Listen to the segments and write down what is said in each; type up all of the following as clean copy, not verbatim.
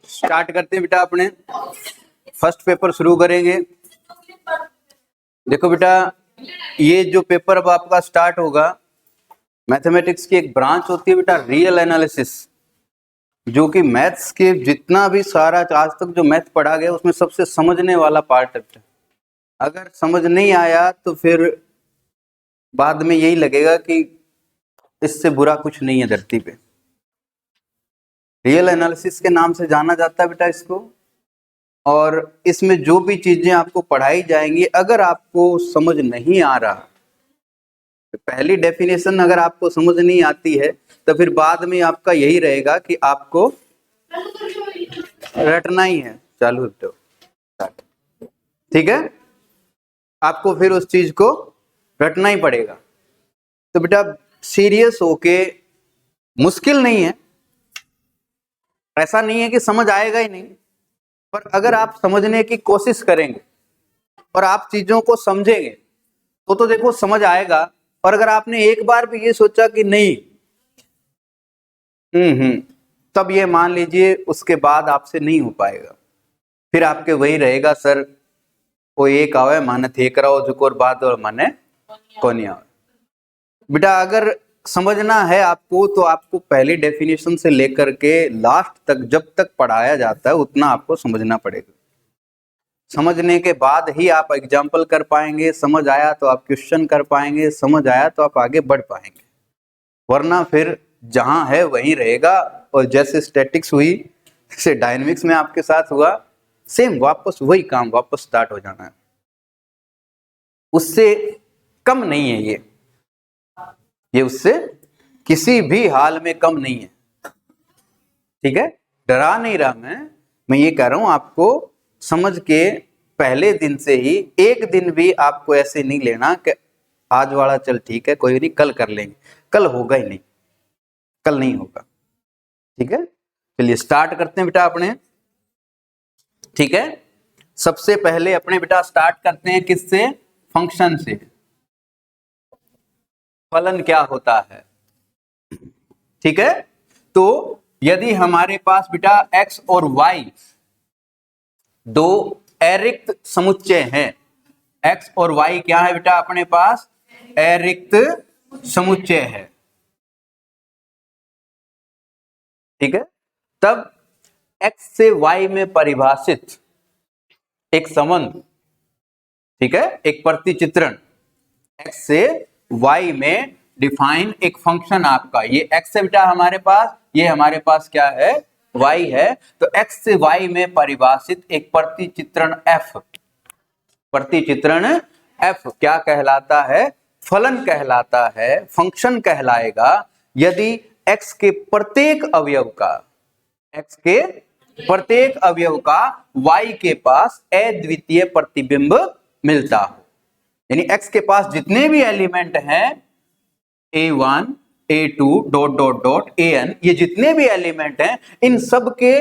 Start करते हैं बेटा, अपने फर्स्ट पेपर शुरू करेंगे। देखो बेटा, ये जो पेपर अब आपका स्टार्ट होगा, मैथमेटिक्स की एक ब्रांच होती है बेटा रियल एनालिसिस, जो कि मैथ्स के जितना भी सारा आज तक जो मैथ पढ़ा गया उसमें सबसे समझने वाला पार्ट है। अगर समझ नहीं आया तो फिर बाद में यही लगेगा कि इससे बुरा कुछ नहीं है धरती पे। रियल एनालिसिस के नाम से जाना जाता है बेटा इसको, और इसमें जो भी चीजें आपको पढ़ाई जाएंगी अगर आपको समझ नहीं आ रहा, तो पहली डेफिनेशन अगर आपको समझ नहीं आती है तो फिर बाद में आपका यही रहेगा कि आपको रटना ही है। चालू तो ठीक है, आपको फिर उस चीज को रटना ही पड़ेगा। तो बेटा सीरियस होके, मुश्किल नहीं है, ऐसा नहीं है कि समझ आएगा ही नहीं, पर अगर आप समझने की कोशिश करेंगे और आप चीजों को समझेंगे तो देखो समझ आएगा। और अगर आपने एक बार भी ये सोचा कि नहीं तब ये मान लीजिए उसके बाद आपसे नहीं हो पाएगा। फिर आपके वही रहेगा, सर वो एक आवे माने थे कराओ जुकोर बात और माने कौन आवे। बेटा अगर समझना है आपको तो आपको पहली डेफिनेशन से लेकर के लास्ट तक जब तक पढ़ाया जाता है उतना आपको समझना पड़ेगा। समझने के बाद ही आप एग्जाम्पल कर पाएंगे, समझ आया तो आप क्वेश्चन कर पाएंगे, समझ आया तो आप आगे बढ़ पाएंगे, वरना फिर जहां है वहीं रहेगा। और जैसे स्टैटिक्स हुई जैसे डायनेमिक्स में आपके साथ हुआ, सेम वापस वही काम वापस स्टार्ट हो जाना है। उससे कम नहीं है ये उससे किसी भी हाल में कम नहीं है। ठीक है, डरा नहीं रहा मैं ये कह रहा हूं आपको समझ के पहले दिन से ही एक दिन भी आपको ऐसे नहीं लेना कि आज वाला चल ठीक है कोई नहीं कल कर लेंगे, कल होगा ही नहीं, कल नहीं होगा। ठीक है, चलिए स्टार्ट करते हैं बेटा अपने। ठीक है, सबसे पहले अपने बेटा स्टार्ट करते हैं किससे? फंक्शन से। फलन क्या होता है? ठीक है, तो यदि हमारे पास बेटा x और y दो अरिक्त समुच्चय हैं, x और y क्या है बेटा अपने पास? अरिक्त समुच्चय है। ठीक है, तब x से y में परिभाषित एक संबंध, ठीक है, एक प्रतिचित्रण x से y में डिफाइन एक फंक्शन आपका, ये x है बेटा हमारे पास, ये हमारे पास क्या है? y है। तो x से y में परिभाषित एक प्रतिचित्रण f, प्रतिचित्रण f क्या कहलाता है? फलन कहलाता है, फंक्शन कहलाएगा यदि x के प्रत्येक अवयव का, x के प्रत्येक अवयव का y के पास अद्वितीय प्रतिबिंब मिलता हो। यानी x के पास जितने भी एलिमेंट हैं a1 a2 dot dot dot an, ये जितने भी एलिमेंट हैं इन सब के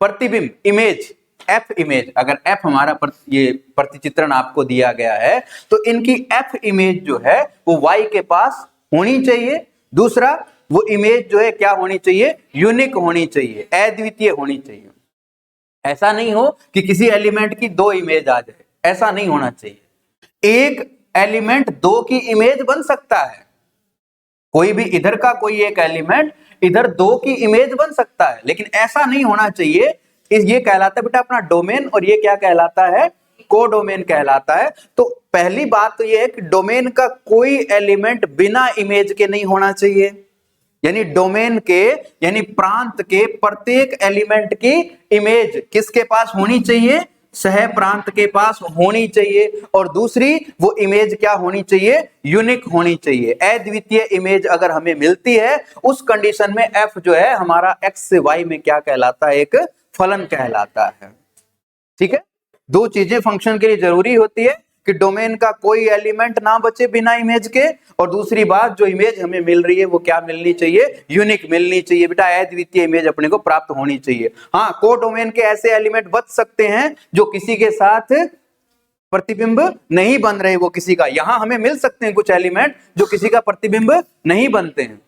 प्रतिबिंब इमेज f इमेज, अगर f हमारा ये प्रतिचित्रण आपको दिया गया है तो इनकी f इमेज जो है वो y के पास होनी चाहिए। दूसरा वो इमेज जो है क्या होनी चाहिए? यूनिक होनी चाहिए, अद्वितीय होनी चाहिए। ऐसा नहीं हो कि किसी एलिमेंट की दो इमेज आ जाए, ऐसा नहीं होना चाहिए। एक एलिमेंट दो की इमेज बन सकता है, कोई भी इधर का कोई एक एलिमेंट इधर दो की इमेज बन सकता है, लेकिन ऐसा नहीं होना चाहिए। ये कहलाता है बेटा अपना डोमेन, और ये क्या कहलाता है? कोडोमेन कहलाता है। तो पहली बात तो ये है कि डोमेन का कोई एलिमेंट बिना इमेज के नहीं होना चाहिए, यानी डोमेन के यानी प्रांत के प्रत्येक एलिमेंट की इमेज किसके पास होनी चाहिए? सह प्रांत के पास होनी चाहिए और दूसरी वो इमेज क्या होनी चाहिए, यूनिक होनी चाहिए। अद्वितीय इमेज अगर हमें मिलती है उस कंडीशन में f जो है हमारा x से y में क्या कहलाता है, एक फलन कहलाता है। ठीक है, दो चीजें फंक्शन के लिए जरूरी होती है कि डोमेन का कोई एलिमेंट ना बचे बिना इमेज के, और दूसरी बात जो इमेज हमें मिल रही है वो क्या मिलनी चाहिए, यूनिक मिलनी चाहिए बेटा, अद्वितीय इमेज अपने को प्राप्त होनी चाहिए। हाँ, कोडोमेन के ऐसे एलिमेंट बच सकते हैं जो किसी के साथ प्रतिबिंब नहीं बन रहे, वो किसी का, यहां हमें मिल सकते हैं कुछ एलिमेंट जो किसी का प्रतिबिंब नहीं बनते हैं।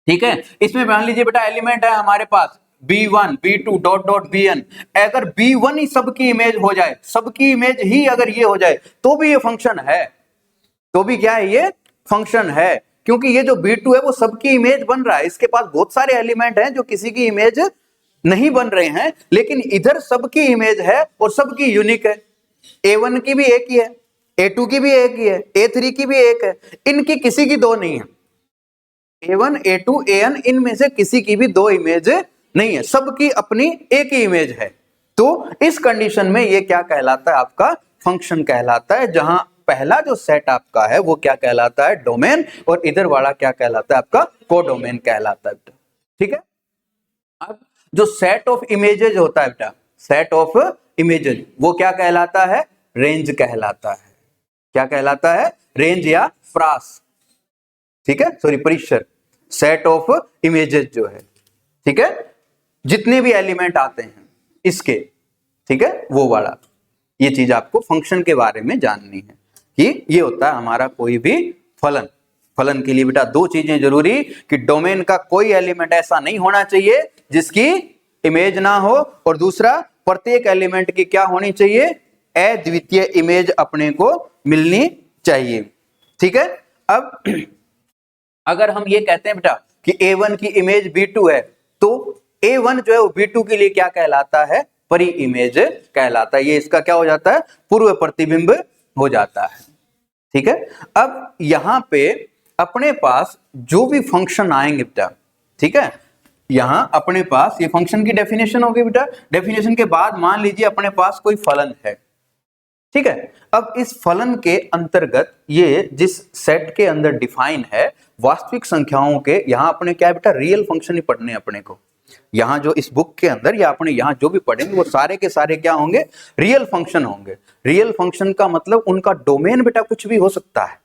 ठीक है, इसमें मान लीजिए बेटा एलिमेंट है हमारे पास B1 B2 dot dot Bn, अगर B1 ही सबकी इमेज हो जाए, सबकी इमेज ही अगर ये हो जाए तो भी ये फंक्शन है, तो भी क्या है, ये फंक्शन है, क्योंकि ये जो B2 है वो सबकी इमेज बन रहा है। इसके पास बहुत सारे एलिमेंट हैं जो किसी की इमेज नहीं बन रहे हैं, लेकिन इधर सबकी इमेज है और सबकी यूनिक है। A1 की भी एक ही है, A2 की भी एक ही है, A3 की भी एक है, इनकी किसी की दो नहीं है। A1 A2 AN इनमें से किसी की भी दो इमेज नहीं है, सबकी अपनी एक ही इमेज है। तो इस कंडीशन में ये क्या कहलाता है, आपका फंक्शन कहलाता है, जहां पहला जो सेट आपका है वो क्या कहलाता है, डोमेन, और इधर वाला क्या कहलाता है, आपका कोडोमेन कहलाता है बेटा। ठीक है, अब जो सेट ऑफ इमेजेज होता है बेटा, सेट ऑफ इमेजेज वो क्या कहलाता है, रेंज कहलाता है। क्या कहलाता है, रेंज या प्रास। ठीक है, सॉरी परिसर, सेट ऑफ इमेजेस जो है, ठीक है, जितने भी एलिमेंट आते हैं इसके, ठीक है, वो वाला, ये चीज आपको फंक्शन के बारे में जाननी है कि ये होता है हमारा कोई भी फलन। फलन के लिए बेटा दो चीजें जरूरी, कि डोमेन का कोई एलिमेंट ऐसा नहीं होना चाहिए जिसकी इमेज ना हो, और दूसरा प्रत्येक एलिमेंट की क्या होनी चाहिए, अद्वितीय इमेज अपने को मिलनी चाहिए। ठीक है, अब अगर हम ये कहते हैं बेटा कि A1 की इमेज B2 है, तो A1 जो है वो B2 के लिए क्या कहलाता है, परि इमेज कहलाता है। ये इसका क्या हो जाता है, पूर्व प्रतिबिंब हो जाता है। ठीक है, अब यहां पे अपने पास जो भी फंक्शन आएंगे बेटा, ठीक है, यहां अपने पास ये फंक्शन की डेफिनेशन होगी बेटा, डेफिनेशन के बाद मान लीजिए अपने पास कोई फलन है। ठीक है, अब इस फलन के अंतर्गत ये जिस सेट के अंदर डिफाइन है वास्तविक संख्याओं के, यहां अपने क्या है बेटा, रियल फंक्शन ही पढ़ने अपने को। यहां जो इस बुक के अंदर या अपने यहां जो भी पढ़ेंगे वो सारे के सारे क्या होंगे, रियल फंक्शन होंगे। रियल फंक्शन का मतलब उनका डोमेन बेटा कुछ भी हो सकता है,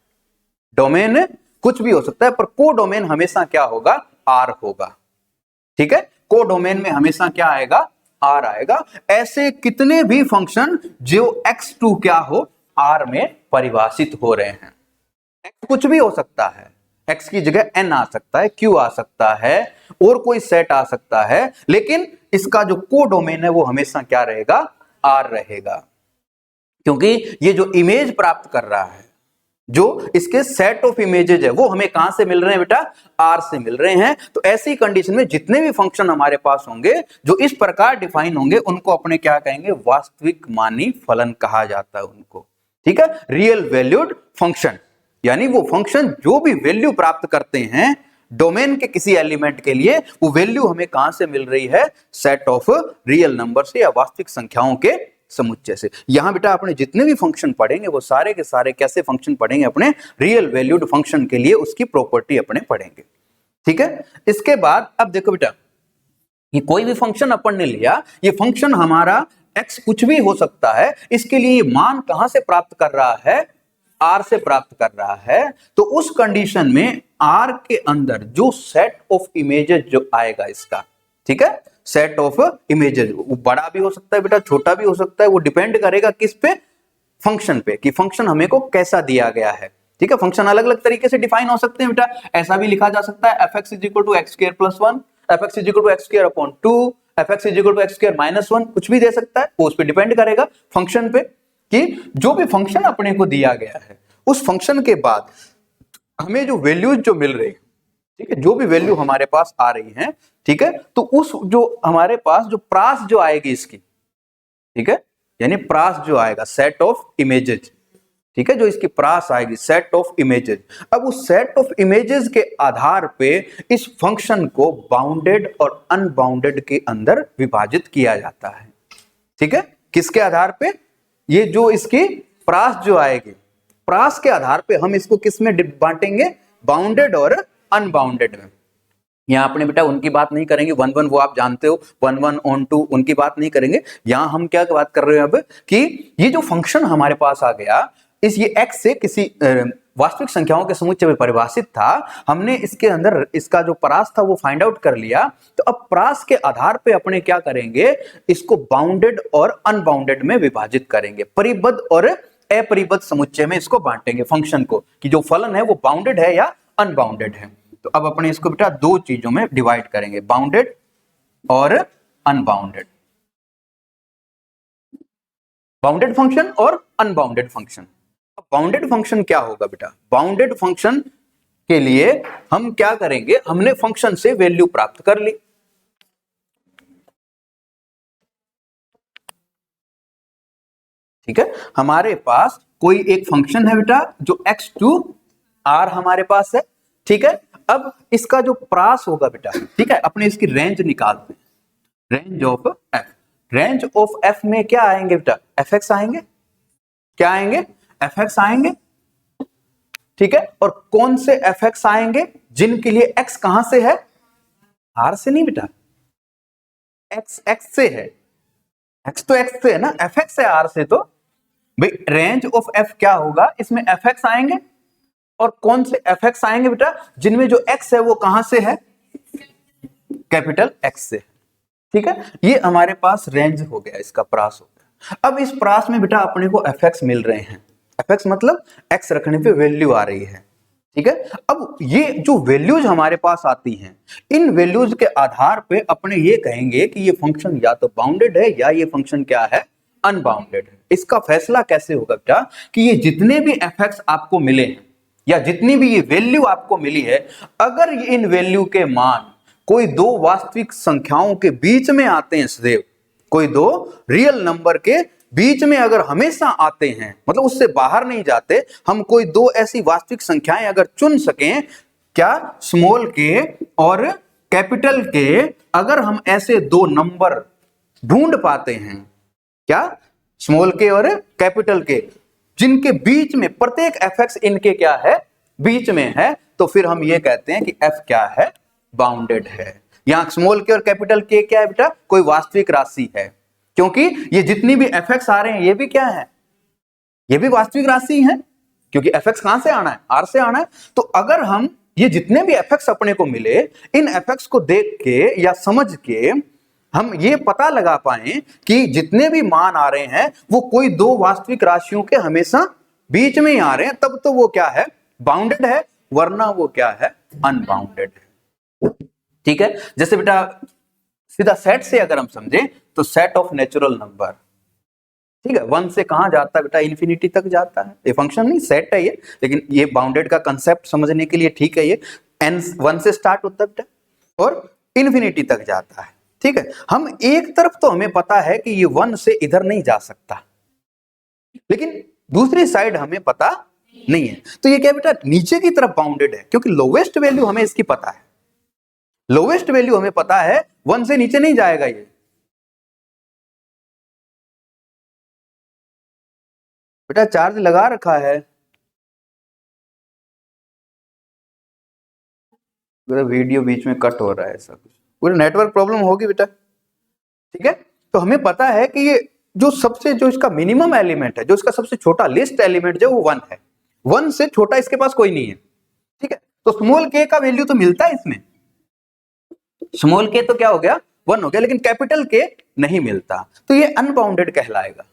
डोमेन कुछ भी हो सकता है, पर को डोमेन हमेशा क्या होगा, आर होगा। ठीक है, को डोमेन में हमेशा क्या आएगा, आर आएगा। ऐसे कितने भी फंक्शन जो x2 क्या हो, आर में परिभाषित हो रहे हैं। x कुछ भी हो सकता है, x की जगह n आ सकता है, q आ सकता है, और कोई सेट आ सकता है, लेकिन इसका जो को डोमेन है वो हमेशा क्या रहेगा, आर रहेगा, क्योंकि ये जो इमेज प्राप्त कर रहा है, जो इसके सेट ऑफ इमेजेस है, वो हमें कहां से मिल रहे हैं बेटा, आर से मिल रहे हैं। तो ऐसी कंडीशन में जितने भी फंक्शन हमारे पास होंगे जो इस प्रकार डिफाइन होंगे, उनको अपने क्या कहेंगे, वास्तविक मानी फलन कहा जाता है उनको। ठीक है, रियल वैल्यूड फंक्शन, यानी वो फंक्शन जो भी वैल्यू प्राप्त करते हैं डोमेन के किसी एलिमेंट के लिए, वो वैल्यू हमें कहां से मिल रही है, सेट ऑफ रियल नंबर से या वास्तविक संख्याओं के समुच्चय से। यहां बेटा आपने जितने भी फंक्शन पढ़ेंगे वो सारे के सारे कैसे फंक्शन पढ़ेंगे, अपने रियल वैल्यूड फंक्शन के लिए उसकी प्रॉपर्टी अपने पढ़ेंगे। ठीक है, इसके बाद अब देखो बेटा, ये कोई भी फंक्शन अपन ने लिया, ये फंक्शन हमारा x कुछ भी हो सकता है, इसके लिए ये मान कहां से प्राप्त कर रहा है, r से प्राप्त कर रहा है। तो उस कंडीशन में r के अंदर जो सेट ऑफ इमेजेस जो आएगा इसका, ठीक है, सेट ऑफ इमेजेस, वो बड़ा भी हो सकता है बेटा, छोटा भी हो सकता है, वो डिपेंड करेगा किस पे, फंक्शन पे, कि फंक्शन हमें को कैसा दिया गया है। ठीक है, फंक्शन अलग अलग तरीके से डिफाइन हो सकते हैं बेटा, ऐसा भी लिखा जा सकता है fx is equal to x square plus 1, fx is equal to x square upon 2, fx is equal to x square minus 1, कुछ भी दे सकता है, वो उस पे डिपेंड करेगा फंक्शन पे, कि जो भी फंक्शन अपने को दिया गया है उस फंक्शन के बाद हमें जो वैल्यूज जो मिल रही है, ठीक है, जो भी वैल्यू हमारे पास आ रही है, ठीक है, तो उस जो हमारे पास जो प्रास जो आएगी इसकी, ठीक है, यानी प्रास जो आएगा सेट ऑफ इमेजेस, ठीक है, जो इसकी प्रास आएगी सेट ऑफ इमेजेस, अब उस सेट ऑफ इमेजेस के आधार पे इस फंक्शन को बाउंडेड और अनबाउंडेड के अंदर विभाजित किया जाता है। ठीक है, किसके आधार पे? ये जो इसकी प्रास जो आएगी, प्रास के आधार पे हम इसको किस में बांटेंगे? बाउंडेड और अनबाउंडेड में। यहाँ अपने बेटा उनकी बात नहीं करेंगे, 1 1 वो आप जानते हो, 1 1 on 2 उनकी बात नहीं करेंगे। यहाँ हम क्या बात कर रहे हैं अब कि ये जो फंक्शन हमारे पास आ गया, इस ये x से किसी वास्तविक संख्याओं के समुच्चय में परिभाषित था, हमने इसके अंदर इसका जो परास था वो फाइंड आउट कर लिया। तो अब परास के आधार पे अपने क्या करेंगे? इसको बाउंडेड और अनबाउंडेड में विभाजित करेंगे, परिबद्ध और अपरिबद्ध समुच्चय में इसको बांटेंगे फंक्शन को, कि जो फलन है वो बाउंडेड है या अनबाउंडेड है। तो अब अपने इसको बेटा दो चीजों में डिवाइड करेंगे, बाउंडेड और अनबाउंडेड, बाउंडेड फंक्शन और अनबाउंडेड फंक्शन। अब बाउंडेड फंक्शन क्या होगा बेटा? बाउंडेड फंक्शन के लिए हम क्या करेंगे? हमने फंक्शन से वैल्यू प्राप्त कर ली, ठीक है। हमारे पास कोई एक फंक्शन है बेटा जो x टू r हमारे पास है, ठीक है। अब इसका जो प्रास होगा बेटा, ठीक है, अपने इसकी रेंज निकालते हैं, range of f। Range of f में क्या आएंगे बेटा? fx आएंगे, क्या आएंगे? fx आएंगे, ठीक है। और कौन से fx आएंगे? जिनके लिए x कहां से है? r से नहीं बेटा, x से है, x तो x से है ना, fx है r से। तो भाई रेंज ऑफ f क्या होगा? इसमें fx आएंगे, और कौन से fx आएंगे बेटा? जिनमें जो x है वो कहां से है? कैपिटल X से, ठीक है। ये हमारे पास रेंज हो गया, इसका प्रास हो गया। अब इस प्रास में बेटा अपने को fx मिल रहे हैं, fx मतलब x रखने पे वैल्यू आ रही है, ठीक है। अब ये जो वैल्यूज हमारे पास आती हैं, इन वैल्यूज के आधार पे अपने ये कहेंगे कि ये फंक्शन या तो बाउंडेड है या ये फंक्शन क्या है? अनबाउंडेड है। इसका फैसला कैसे होगा बेटा? कि ये जितने भी fx आपको मिले हैं या जितनी भी ये वैल्यू आपको मिली है, अगर इन वैल्यू के मान कोई दो वास्तविक संख्याओं के बीच में आते हैं, सदैव कोई दो रियल नंबर के बीच में अगर हमेशा आते हैं, मतलब उससे बाहर नहीं जाते, हम कोई दो ऐसी वास्तविक संख्याएं अगर चुन सकें, क्या स्मॉल के और कैपिटल के, अगर हम ऐसे दो नंबर ढूंढ पाते हैं, क्या स्मॉल के और कैपिटल के, जिनके बीच में प्रत्येक fx इनके क्या है? बीच में है, तो फिर हम ये कहते हैं कि f क्या है? बाउंडेड है। यहां स्मॉल के और कैपिटल के क्या है बेटा? कोई वास्तविक राशि है, क्योंकि ये जितनी भी fx आ रहे हैं ये भी क्या है? ये भी वास्तविक राशि है, क्योंकि fx कहां से आना है? r से आना है। तो अगर हम ये जितने भी fx अपने को मिले, इन fx को देख के या समझ के हम ये पता लगा पाए कि जितने भी मान आ रहे हैं वो कोई दो वास्तविक राशियों के हमेशा बीच में ही आ रहे हैं, तब तो वो क्या है? बाउंडेड है, वरना वो क्या है? अनबाउंडेड है, ठीक है। जैसे बेटा सीधा सेट से अगर हम समझें तो सेट ऑफ नेचुरल नंबर, ठीक है, 1 से कहां जाता है बेटा? इंफिनिटी तक जाता है। ये फंक्शन नहीं, सेट है ये, लेकिन ये बाउंडेड का कंसेप्ट समझने के लिए ठीक है। ये n 1 से स्टार्ट होता है बेटा और इंफिनिटी तक जाता है, ठीक है। हम एक तरफ तो हमें पता है कि ये 1 से इधर नहीं जा सकता, लेकिन दूसरी साइड हमें पता नहीं है। तो ये क्या बेटा? नीचे की तरफ बाउंडेड है, क्योंकि लोवेस्ट वैल्यू हमें इसकी पता है, लोवेस्ट वैल्यू हमें पता है, 1 से नीचे नहीं जाएगा ये। बेटा चार्ज लगा रखा है, वीडियो बीच में कट हो रहा है, ऐसा कुछ पूरी नेटवर्क प्रॉब्लम होगी बेटा, ठीक है। तो हमें पता है कि ये जो सबसे जो इसका मिनिमम एलिमेंट है, जो इसका सबसे छोटा लिस्ट एलिमेंट जो वो 1 है, 1 से छोटा इसके पास कोई नहीं है, ठीक है। तो स्मॉल के का वैल्यू तो मिलता है इसमें, स्मॉल के तो क्या हो गया? 1 हो गया, लेकिन कैपिटल के नहीं मिलता, तो ये अनबाउंडेड कहलाएगा,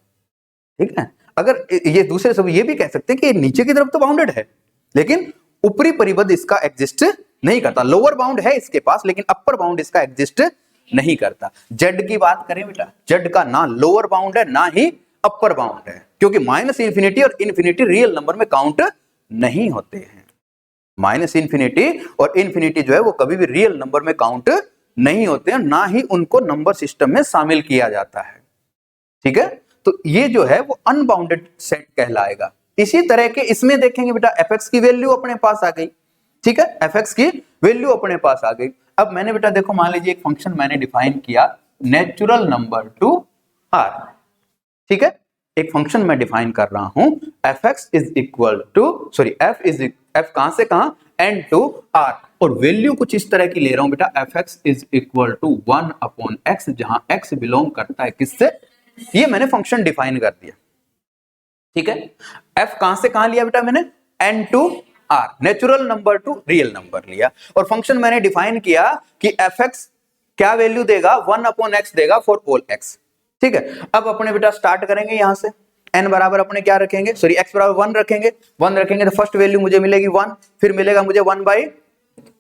ठीक है। अगर ये दूसरे सब ये भी कह सकते हैं कि नीचे की तरफ तो बाउंडेड है, लेकिन ऊपरी परिबद्ध इसका एग्जिस्ट नहीं करता। लोअर बाउंड है इसके पास, लेकिन अपर बाउंड इसका एग्जिस्ट नहीं करता। जेड की बात करें बेटा, जेड का ना लोअर बाउंड है ना ही अपर बाउंड है, क्योंकि माइनस इंफिनिटी और इन्फिनिटी रियल नंबर में काउंट नहीं होते हैं। माइनस इंफिनिटी और इन्फिनिटी जो है वो कभी भी रियल नंबर में काउंट नहीं होते हैं, ना ही उनको नंबर सिस्टम में शामिल किया जाता है, ठीक है। तो ये जो है वो अनबाउंडेड सेट कहलाएगा। इसी तरह के इसमें देखेंगे बेटा, fx की वैल्यू अपने पास आ गई, ठीक है, fx की वैल्यू अपने पास आ गई। अब मैंने बेटा देखो, मान लीजिए एक फंक्शन मैंने डिफाइन किया, नेचुरल नंबर टू r, ठीक है, एक फंक्शन मैं डिफाइन कर रहा हूं, fx is equal to f कहां से कहां, n टू r, और वैल्यू कुछ इस तरह की ले रहा हूं बेटा, fx is equal to 1 upon x, जहां x बिलोंग करता है किससे, ये मैंने फंक्शन डिफाइन कर दिया। ठीक है, f कहां से कहां लिया बेटा मैंने, n to r, natural number to real number लिया, और फंक्शन मैंने डिफाइन किया कि fx क्या वैल्यू देगा, 1 अपॉन x देगा फॉर ऑल x। ठीक है, अब अपने बेटा स्टार्ट करेंगे यहां से, n बराबर अपने क्या रखेंगे, सॉरी x बराबर 1 रखेंगे, 1 रखेंगे तो फर्स्ट वैल्यू मुझे मिलेगी 1, फिर मिलेगा मुझे 1 बाई,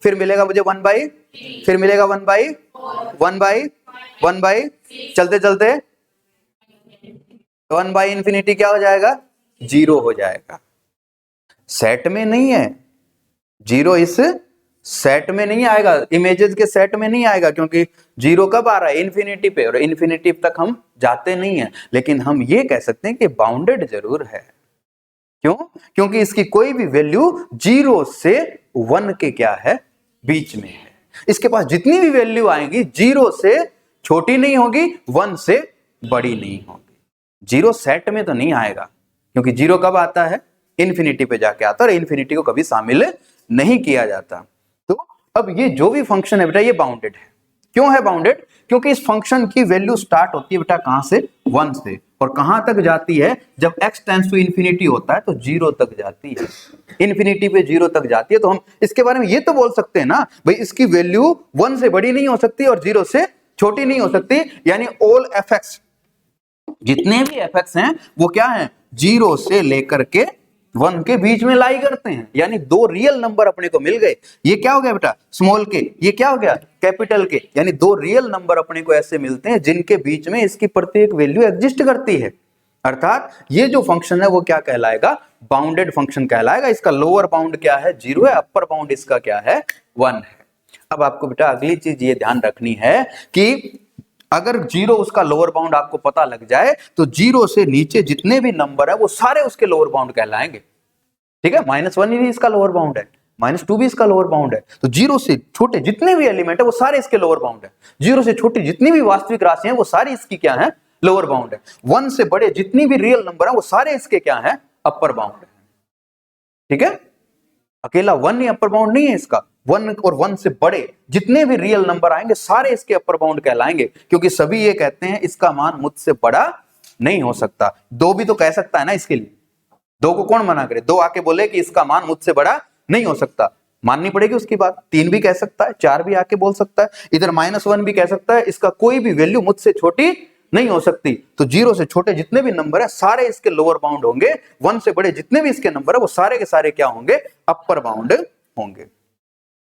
फिर मिलेगा मुझे 1 बाई, फिर मिलेगा 1 बाई, 1 बाई, 1 बाई, चलते चलते 1 बाई इंफिनिटी क्या हो जाएगा, 0 हो जाएगा। सेट में नहीं है, 0 इस सेट में नहीं आएगा, इमेजेस के सेट में नहीं आएगा, क्योंकि 0 कब आ रहा है, इन्फिनिटी पे, और इन्फिनिटी तक हम जाते नहीं है। लेकिन हम ये कह सकते हैं कि बाउंडेड जरूर है। क्यों, क्योंकि इसकी कोई भी वैल्यू 0 से 1 के क्या है, बीच में है। इसके पास जितनी भी वैल्यू आएंगी 0 से छोटी नहीं होगी, 1 से बड़ी नहीं होगी। 0 सेट में तो नहीं आएगा, क्योंकि 0 कब आता है, इन्फिनिटी पे जाके आता है, और इन्फिनिटी को कभी शामिल नहीं किया जाता। तो अब ये जो भी फंक्शन है बेटा, ये बाउंडेड है। क्यों है बाउंडेड, क्योंकि इस फंक्शन की वैल्यू स्टार्ट होती है बेटा कहां से, 1 से, और कहां तक जाती है, जब x टेंड्स टू इन्फिनिटी होता है तो 0 तक जाती है, इन्फिनिटी पे 0 तक जाती है। तो हम इसके बारे में ये तो बोल सकते हैं ना भाई, इसकी वैल्यू 1 से बड़ी नहीं हो सकती और 0 से छोटी नहीं हो सकती, यानी ऑल fx, जितने भी fx हैं वो क्या हैं, 0 से लेकर के 1 के बीच में लाई करते हैं। यानी दो रियल नंबर अपने को मिल गए, ये क्या हो गया बेटा, स्मॉल के, ये क्या हो गया, कैपिटल के, यानी दो रियल नंबर अपने को ऐसे मिलते हैं जिनके बीच में इसकी प्रत्येक वैल्यू एग्जिस्ट करती है। अर्थात ये जो फंक्शन है वो क्या कहलाएगा, बाउंडेड फंक्शन कहलाएगा। इसका लोअर बाउंड क्या है, 0 है, अपर बाउंड इसका क्या है, 1 है। अब आपको बेटा अगली चीज ये ध्यान रखनी है कि अगर 0 उसका लोअर बाउंड आपको पता लग जाए तो 0 से नीचे जितने भी नंबर है वो सारे उसके लोअर बाउंड कहलाएंगे। ठीक है, -1 भी इसका लोअर बाउंड है, -2 भी इसका लोअर बाउंड है, तो 0 से छोटे जितने भी एलिमेंट है वो सारे इसके लोअर बाउंड है। 0 से छोटी जितनी भी वास्तविक राशि है वो सारी इसकी क्या है, लोअर बाउंड है। 1 से बड़े जितनी भी रियल नंबर है वो सारे इसके क्या है, अपर बाउंड है। ठीक है, अकेला 1 ही अपर बाउंड नहीं है इसका, 1 और 1 से बड़े जितने भी रियल नंबर आएंगे सारे इसके अपर बाउंड कहलाएंगे, क्योंकि सभी ये कहते हैं इसका मान मुझसे बड़ा नहीं हो सकता। 2 भी तो कह सकता है ना इसके लिए, 2 को कौन मना करे, 2 आके बोले कि इसका मान मुझसे बड़ा नहीं हो सकता, माननी पड़ेगी उसकी बात। 3 भी कह सकता है, 4 भी आके बोल सकता है, इधर -1 भी कह सकता है, इसका कोई भी वैल्यू मुझसे छोटी नहीं हो सकती। तो 0 से छोटे जितने भी नंबर है सारे इसके लोअर बाउंड होंगे, 1 से बड़े जितने भी इसके नंबर है वो सारे के सारे क्या होंगे, अपर बाउंड होंगे।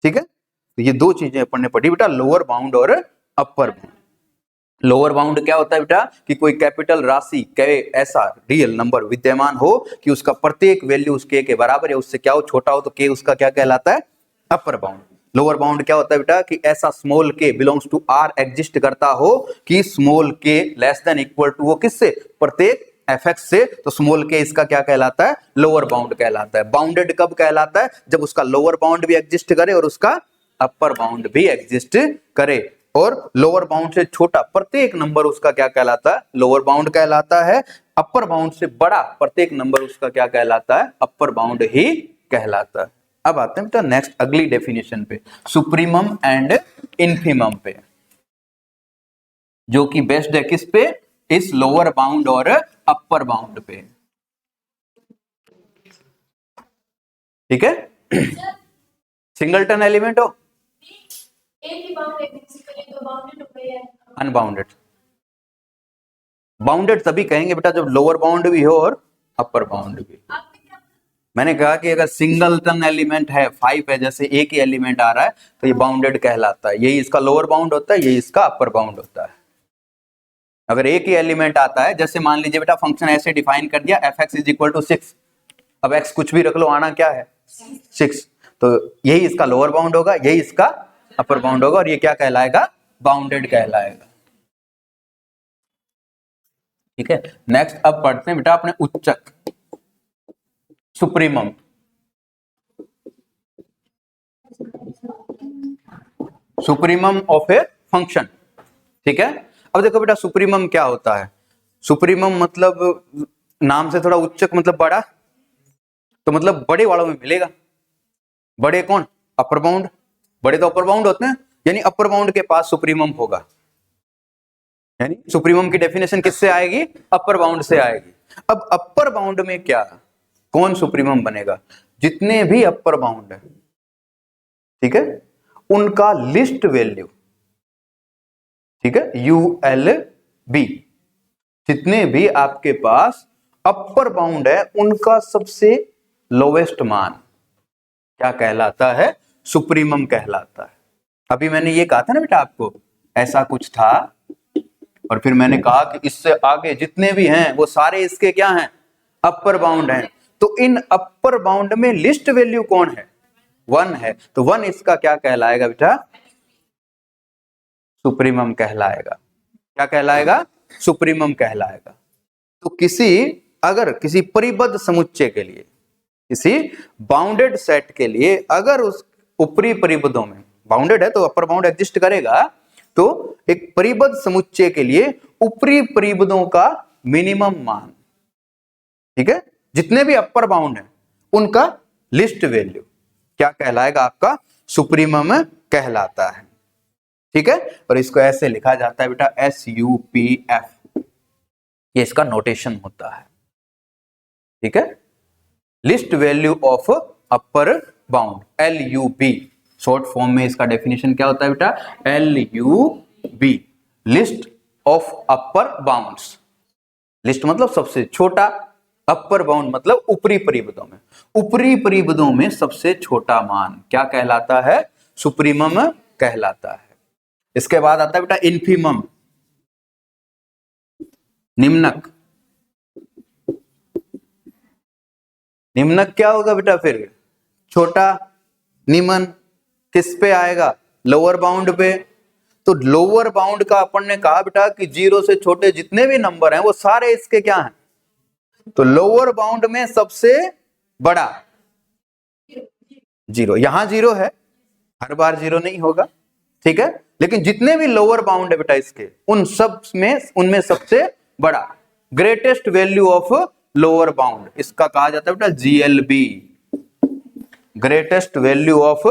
ठीक है, तो ये दो चीजें अपन ने पढ़ी बेटा, लोअर बाउंड और अपर बाउंड। लोअर बाउंड क्या होता है बेटा, कि कोई कैपिटल राशि के ऐसा रियल नंबर विद्यमान हो कि उसका प्रत्येक वैल्यू उस के बराबर है, उससे क्या हो, छोटा हो, तो के उसका क्या कहलाता है, अपर बाउंड। लोअर बाउंड क्या होता है बेटा, कि ऐसा स्मॉल के बिलोंग्स टू आर एग्जिस्ट करता हो कि स्मॉल के लेस देन इक्वल टू हो किससे, प्रत्येक fx से, तो स्मॉल के इसका क्या कहलाता है, लोअर बाउंड कहलाता है। बाउंडेड कब कहलाता है, जब उसका लोअर बाउंड भी एग्जिस्ट करे और उसका अपर बाउंड भी एग्जिस्ट करे, और लोअर बाउंड से छोटा प्रत्येक नंबर उसका क्या कहलाता है, लोअर बाउंड कहलाता है। अपर बाउंड से बड़ा प्रत्येक नंबर उसका क्या कहलाता है, अपर बाउंड ही कहलाता है। अब आते हैं बेटा नेक्स्ट अगली डेफिनेशन पे, सुप्रीमम एंड इन्फीमम पे, जो कि बेस्ड है किस पे, इस लोअर बाउंड और अपर बाउंड पे। ठीक है, सिंगलटन एलिमेंट हो, अनबाउंडेड। बाउंडेड तभी कहेंगे बेटा जब लोअर बाउंड भी हो और अपर बाउंड भी। मैंने कहा कि अगर सिंगलटन एलिमेंट है, 5 है, जैसे एक ही एलिमेंट आ रहा है तो ये बाउंडेड कहलाता है, यही इसका लोअर बाउंड होता है, यही इसका अपर बाउंड होता है। अगर एक ही एलिमेंट आता है, जैसे मान लीजिए बेटा फंक्शन ऐसे डिफाइन कर दिया fx इज इक्वल टू 6, अब x कुछ भी रख लो, आना क्या है 6, तो यही इसका लोअर बाउंड होगा, यही इसका अपर बाउंड होगा, और ये क्या कहलाएगा, बाउंडेड कहलाएगा। ठीक है, नेक्स्ट अब पढ़ते हैं बेटा अपने उच्चक, supremum. Supremum of a function. ठीक है, अब देखो बेटा सुप्रीमम क्या होता है, सुप्रीमम मतलब नाम से थोड़ा उच्चक, मतलब बड़ा, तो मतलब बड़े वालों में मिलेगा। बड़े कौन? Upper bound. बड़े तो अपर बाउंड होते हैं, यानी अपर बाउंड के पास सुप्रीमम होगा। यानी सुप्रीमम की डेफिनेशन किससे आएगी? अपर बाउंड से आएगी। अब अपर बाउंड में क्या, कौन सुप्रीमम बनेगा? जितने भी अपर बाउंड है, ठीक है, उनका लिस्ट वैल्यू, ठीक है, ULB, जितने भी आपके पास अपर बाउंड है उनका सबसे लोवेस्ट मान क्या कहलाता है? सुप्रीमम कहलाता है। अभी मैंने ये कहा था ना बेटा आपको, ऐसा कुछ था, और फिर मैंने कहा कि इससे आगे जितने भी हैं वो सारे इसके क्या हैं? अपर बाउंड हैं। तो इन अपर बाउंड में लिस्ट वैल्यू कौन है? 1 है। तो 1 इसका क्या कहलाएगा बेटा? सुप्रीमम कहलाएगा। क्या कहलाएगा? सुप्रीमम कहलाएगा। तो अगर किसी परिबद्ध समुच्चय के लिए, किसी बाउंडेड सेट के लिए, अगर उस ऊपरी परिबद्धों में, बाउंडेड है तो अपर बाउंड एग्जिस्ट करेगा, तो एक परिबद्ध समुच्चय के लिए ऊपरी परिबद्धों का मिनिमम मान, ठीक है, जितने भी अपर बाउंड हैं उनका लिस्ट वैल्यू क्या कहलाएगा? आपका सुप्रीमम कहलाता है। ठीक है, और इसको ऐसे लिखा जाता है बेटा SUPF, ये इसका नोटेशन होता है। ठीक है, least value of upper bound, LUB, short form में इसका डेफिनेशन क्या होता है बेटा? LUB, list of upper bounds. List मतलब सबसे छोटा, अपर बाउंड मतलब ऊपरी परिबद्धों में, ऊपरी परिबद्धों में सबसे छोटा मान क्या कहलाता है? सुप्रीमम कहलाता है। इसके बाद आता है बेटा इन्फीमम, निम्नक। निम्नक क्या होगा बेटा? फिर छोटा। निम्न किस पे आएगा? लोअर बाउंड पे। तो लोअर बाउंड का अपन ने कहा बेटा कि 0 से छोटे जितने भी नंबर हैं वो सारे इसके क्या हैं? तो लोअर बाउंड में सबसे बड़ा 0, यहां 0 है, हर बार 0 नहीं होगा, ठीक है, लेकिन जितने भी लोअर बाउंड है बेटा इसके, उन सब में, उनमें सबसे बड़ा, greatest value of lower bound, इसका कहा जाता है बेटा GLB, greatest value of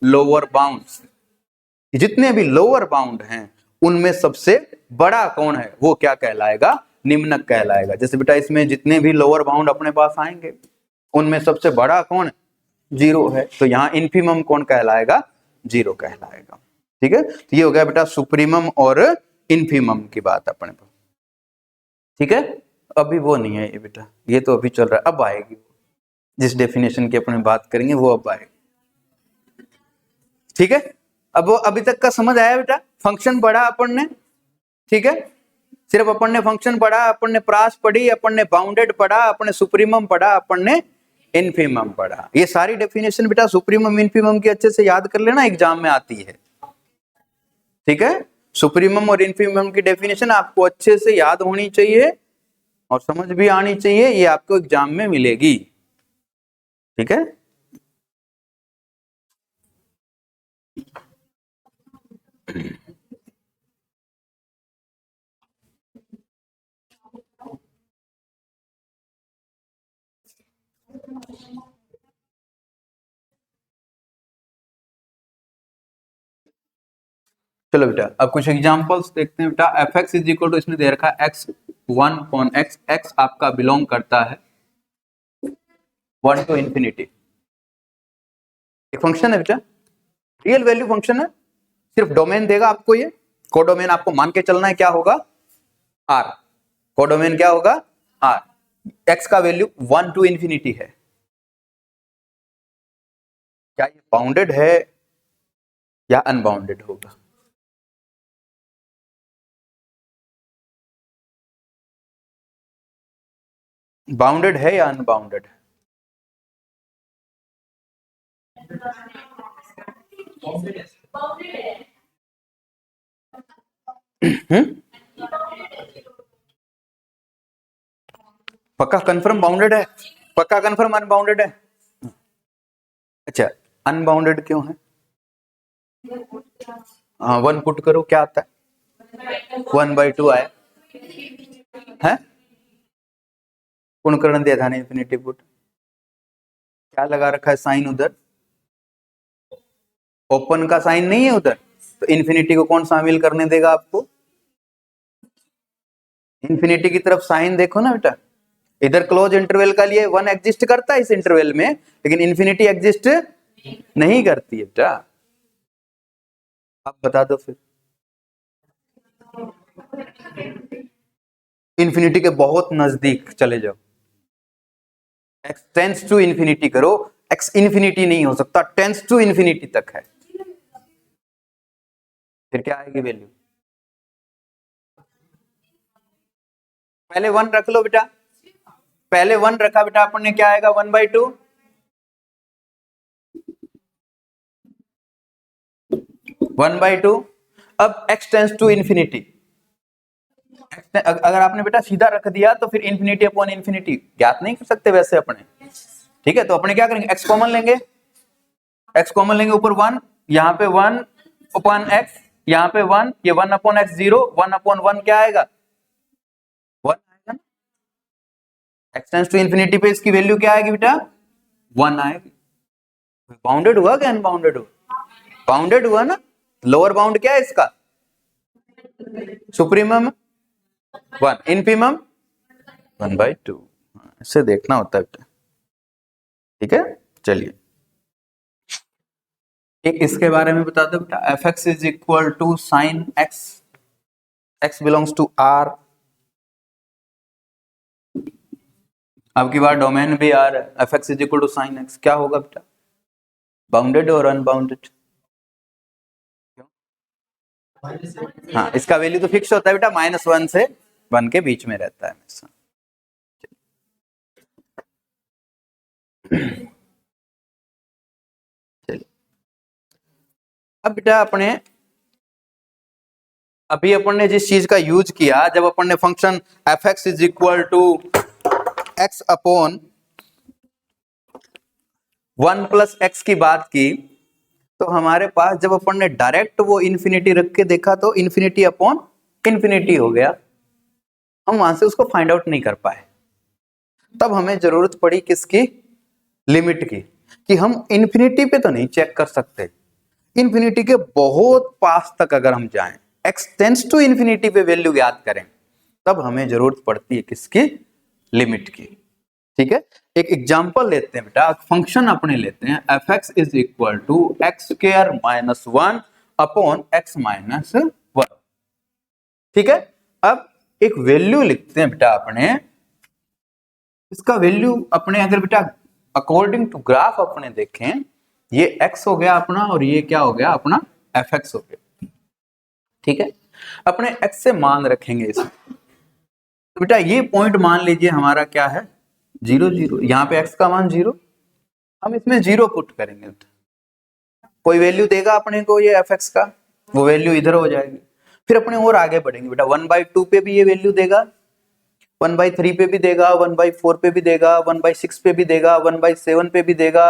lower bounds. जितने भी लोअर बाउंड हैं उनमें सबसे बड़ा कौन है? वो क्या कहलाएगा? निम्नक कहलाएगा। जैसे बेटा इसमें जितने भी लोअर बाउंड अपने पास आएंगे उनमें सबसे बड़ा कौन है? 0 है, तो यहां इन्फीमम कौन कहलाएगा? 0 कहलाएगा। ठीक है, तो ये हो गया बेटा सुप्रीमम और इन्फीमम की बात अपने पर। ठीक है, अभी वो नहीं है ये बेटा, ये तो अभी चल रहा है, अब आएगी जिस डेफिनेशन की अपने बात करेंगे वो अब आएगी। ठीक है, अब वो अभी तक का समझ आया बेटा? फंक्शन पढ़ा अपन ने, ठीक है, सिर्फ अपन ने फंक्शन पढ़ा, अपन ने प्रास पढ़ी, अपन ने बाउंडेड पढ़ा, अपन ने सुप्रीमम पढ़ा, अपन ने इन्फीमम पढ़ा। ये सारी डेफिनेशन बेटा सुप्रीमम इन्फीमम की अच्छे से याद कर लेना, एग्जाम में आती है। ठीक है, सुप्रीमम और इन्फीमम की डेफिनेशन आपको अच्छे से याद होनी चाहिए और समझ भी आनी चाहिए, ये आपको एग्जाम में मिलेगी। ठीक है, चलो बेटा अब कुछ एग्जांपल्स देखते हैं बेटा। fx इज इक्वल टू, इसमें दे रखा है x1 अपॉन x, x आपका बिलोंग करता है 1 टू इंफिनिटी। एक फंक्शन है बेटा, रियल वैल्यू फंक्शन है, सिर्फ डोमेन देगा आपको, ये कोडोमेन आपको मान के चलना है, क्या होगा? R। कोडोमेन क्या होगा? R। x का वैल्यू 1 टू इंफिनिटी है। क्या ये बाउंडेड है या अनबाउंडेड होगा? बाउंडेड है या अनबाउंडेड है? पक्का कंफर्म बाउंडेड है? पक्का कंफर्म अनबाउंडेड है? अच्छा, अनबाउंडेड क्यों है? हाँ, 1 पुट करो, क्या आता है? 1/2 आए। है पूर्णकरण दिया था ना, इन्फिनिटी पुट क्या लगा रखा है साइन उधर, ओपन का साइन नहीं है उधर, तो इन्फिनिटी को कौन शामिल करने देगा आपको, इन्फिनिटी की तरफ साइन देखो ना बेटा, इधर क्लोज इंटरवल का लिए 1 एग्जिस्ट करता है इस इंटरवल में, लेकिन इन्फिनिटी एग्जिस्ट नहीं करती है बेटा। आप बता दो फिर, इन्फिनिटी के बहुत नजदीक चले जाओ, x टेंस टू इन्फिनिटी करो, x इन्फिनिटी नहीं हो सकता, टेंस टू इन्फिनिटी तक है, फिर क्या आएगी वैल्यू, पहले 1 रख लो बेटा, पहले 1 रखा बेटा अपन ने, क्या आएगा 1/2, 1/2। अब x टेंस टू इन्फिनिटी, अगर आपने बेटा सीधा रख दिया तो फिर इन्फिनिटी अपॉन इन्फिनिटी ज्ञात नहीं कर सकते वैसे अपने, ठीक है, तो अपने क्या करेंगे, x कॉमन लेंगे, x कॉमन लेंगे, ऊपर 1, यहाँ पे 1 अपॉन x, यहाँ पे 1, ये 1 अपॉन x 0, 1 अपॉन 1 क्या आएगा 1 आएगा ना, x टेंस टू इन्फिनिटी पे इसकी वैल्यू क्या आएगी बेटा 1 आएगी। बाउंडेड हुआ क्या अनबाउंडेड हुआ, बाउंडेड हुआ ना, लोअर बाउंड क्या है इसका, सुप्रीमम 1, इनफीमम 1/2, इसे देखना होता है, ठीक है। चलिए एक इसके बारे में बता दो बेटा, f x is equal to sine x, x belongs to R, आपकी बार डोमेन भी आर है, f x is equal to sine x, क्या होगा बेटा, बाउंडेड और अनबाउंडेड, हाँ इसका वैल्यू तो फिक्स होता है बेटा, -1 से 1 के बीच में रहता है हमेशा। चलिए अब बेटा अपने अभी अपन ने जिस चीज का यूज किया, जब अपन ने function f x is equal to x upon 1 plus x की बात की, तो हमारे पास जब अपन ने डायरेक्ट वो इन्फिनिटी रख के देखा तो इन्फिनिटी अपॉन इन्फिनिटी हो गया, हम वहां से उसको फाइंड आउट नहीं कर पाए, तब हमें जरूरत पड़ी किसकी, लिमिट की, कि हम इन्फिनिटी पे तो नहीं चेक कर सकते, इन्फिनिटी के बहुत पास तक अगर हम जाएं, x टेंस टू इन्फिनिटी पे वैल्यू याद करें, तब हमें जरूरत पड़ती है किसकी, लिमिट की, ठीक है। एक एग्जांपल लेते हैं बेटा, फंक्शन अपने लेते हैं f x is equal to x square minus 1 upon x minus 1, ठीक है। अब एक वैल्यू लिखते हैं बेटा अपने, इसका वैल्यू अपने अगर बेटा अकॉर्डिंग टू ग्राफ अपने देखें, ये x हो गया अपना और ये क्या हो गया अपना fx हो गया, ठीक है। अपने x से मान रखेंगे इसमें, तो बेटा ये पॉइंट मान लीजिए हमारा क्या है 0 0, यहाँ पे x का मान 0, हम इसमें 0 पुट करेंगे, कोई वैल्यू देगा अपने को ये fx का, वो वैल्यू इधर हो जाएगी, फिर अपने और आगे बढ़ेंगे बेटा, 1/2 पे भी ये वैल्यू देगा, 1/3 पे भी देगा, 1/4 पे भी देगा, 1/6 पे भी देगा, 1/7 पे भी देगा,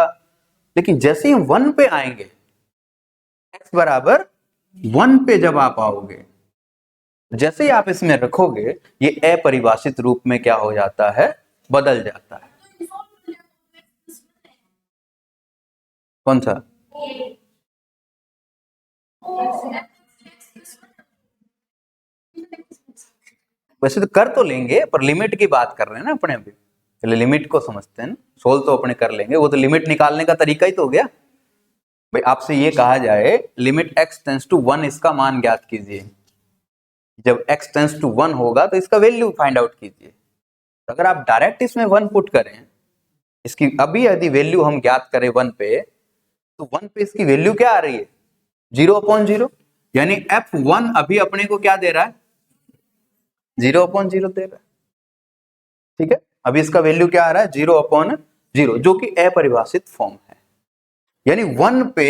लेकिन जैसे ही हम 1 पे आएंगे, x बराबर 1 पे जब आप आओगे, जैसे ही आप इसमें रखोगे, ये अपरिभाषित रूप में क्या हो जाता है, बदल जाता है। कौन सा, वैसे तो कर तो लेंगे, पर लिमिट की बात कर रहे हैं ना अपने, अभी पहले लिमिट को समझते हैं ना, सोल्व तो अपने कर लेंगे, वो तो लिमिट निकालने का तरीका ही तो हो गया भाई, आपसे ये कहा जाए लिमिट x टेंस टू 1 इसका मान ज्ञात कीजिए, जब x टेंस टू 1 होगा तो इसका वैल्यू फाइंड आउट कीजिए, तो अगर आप डायरेक्ट इसमें 1 पुट करें, इसकी अभी यदि वैल्यू हम ज्ञात करें 1 पे, तो 1 पे इसकी वैल्यू क्या आ रही है 0/0, यानी f1 अभी अपने को क्या दे रहा है 0/0 दे रहा है, ठीक है। अभी इसका वैल्यू क्या आ रहा है 0/0, जो कि अपरिभाषित फॉर्म है, यानी 1 पे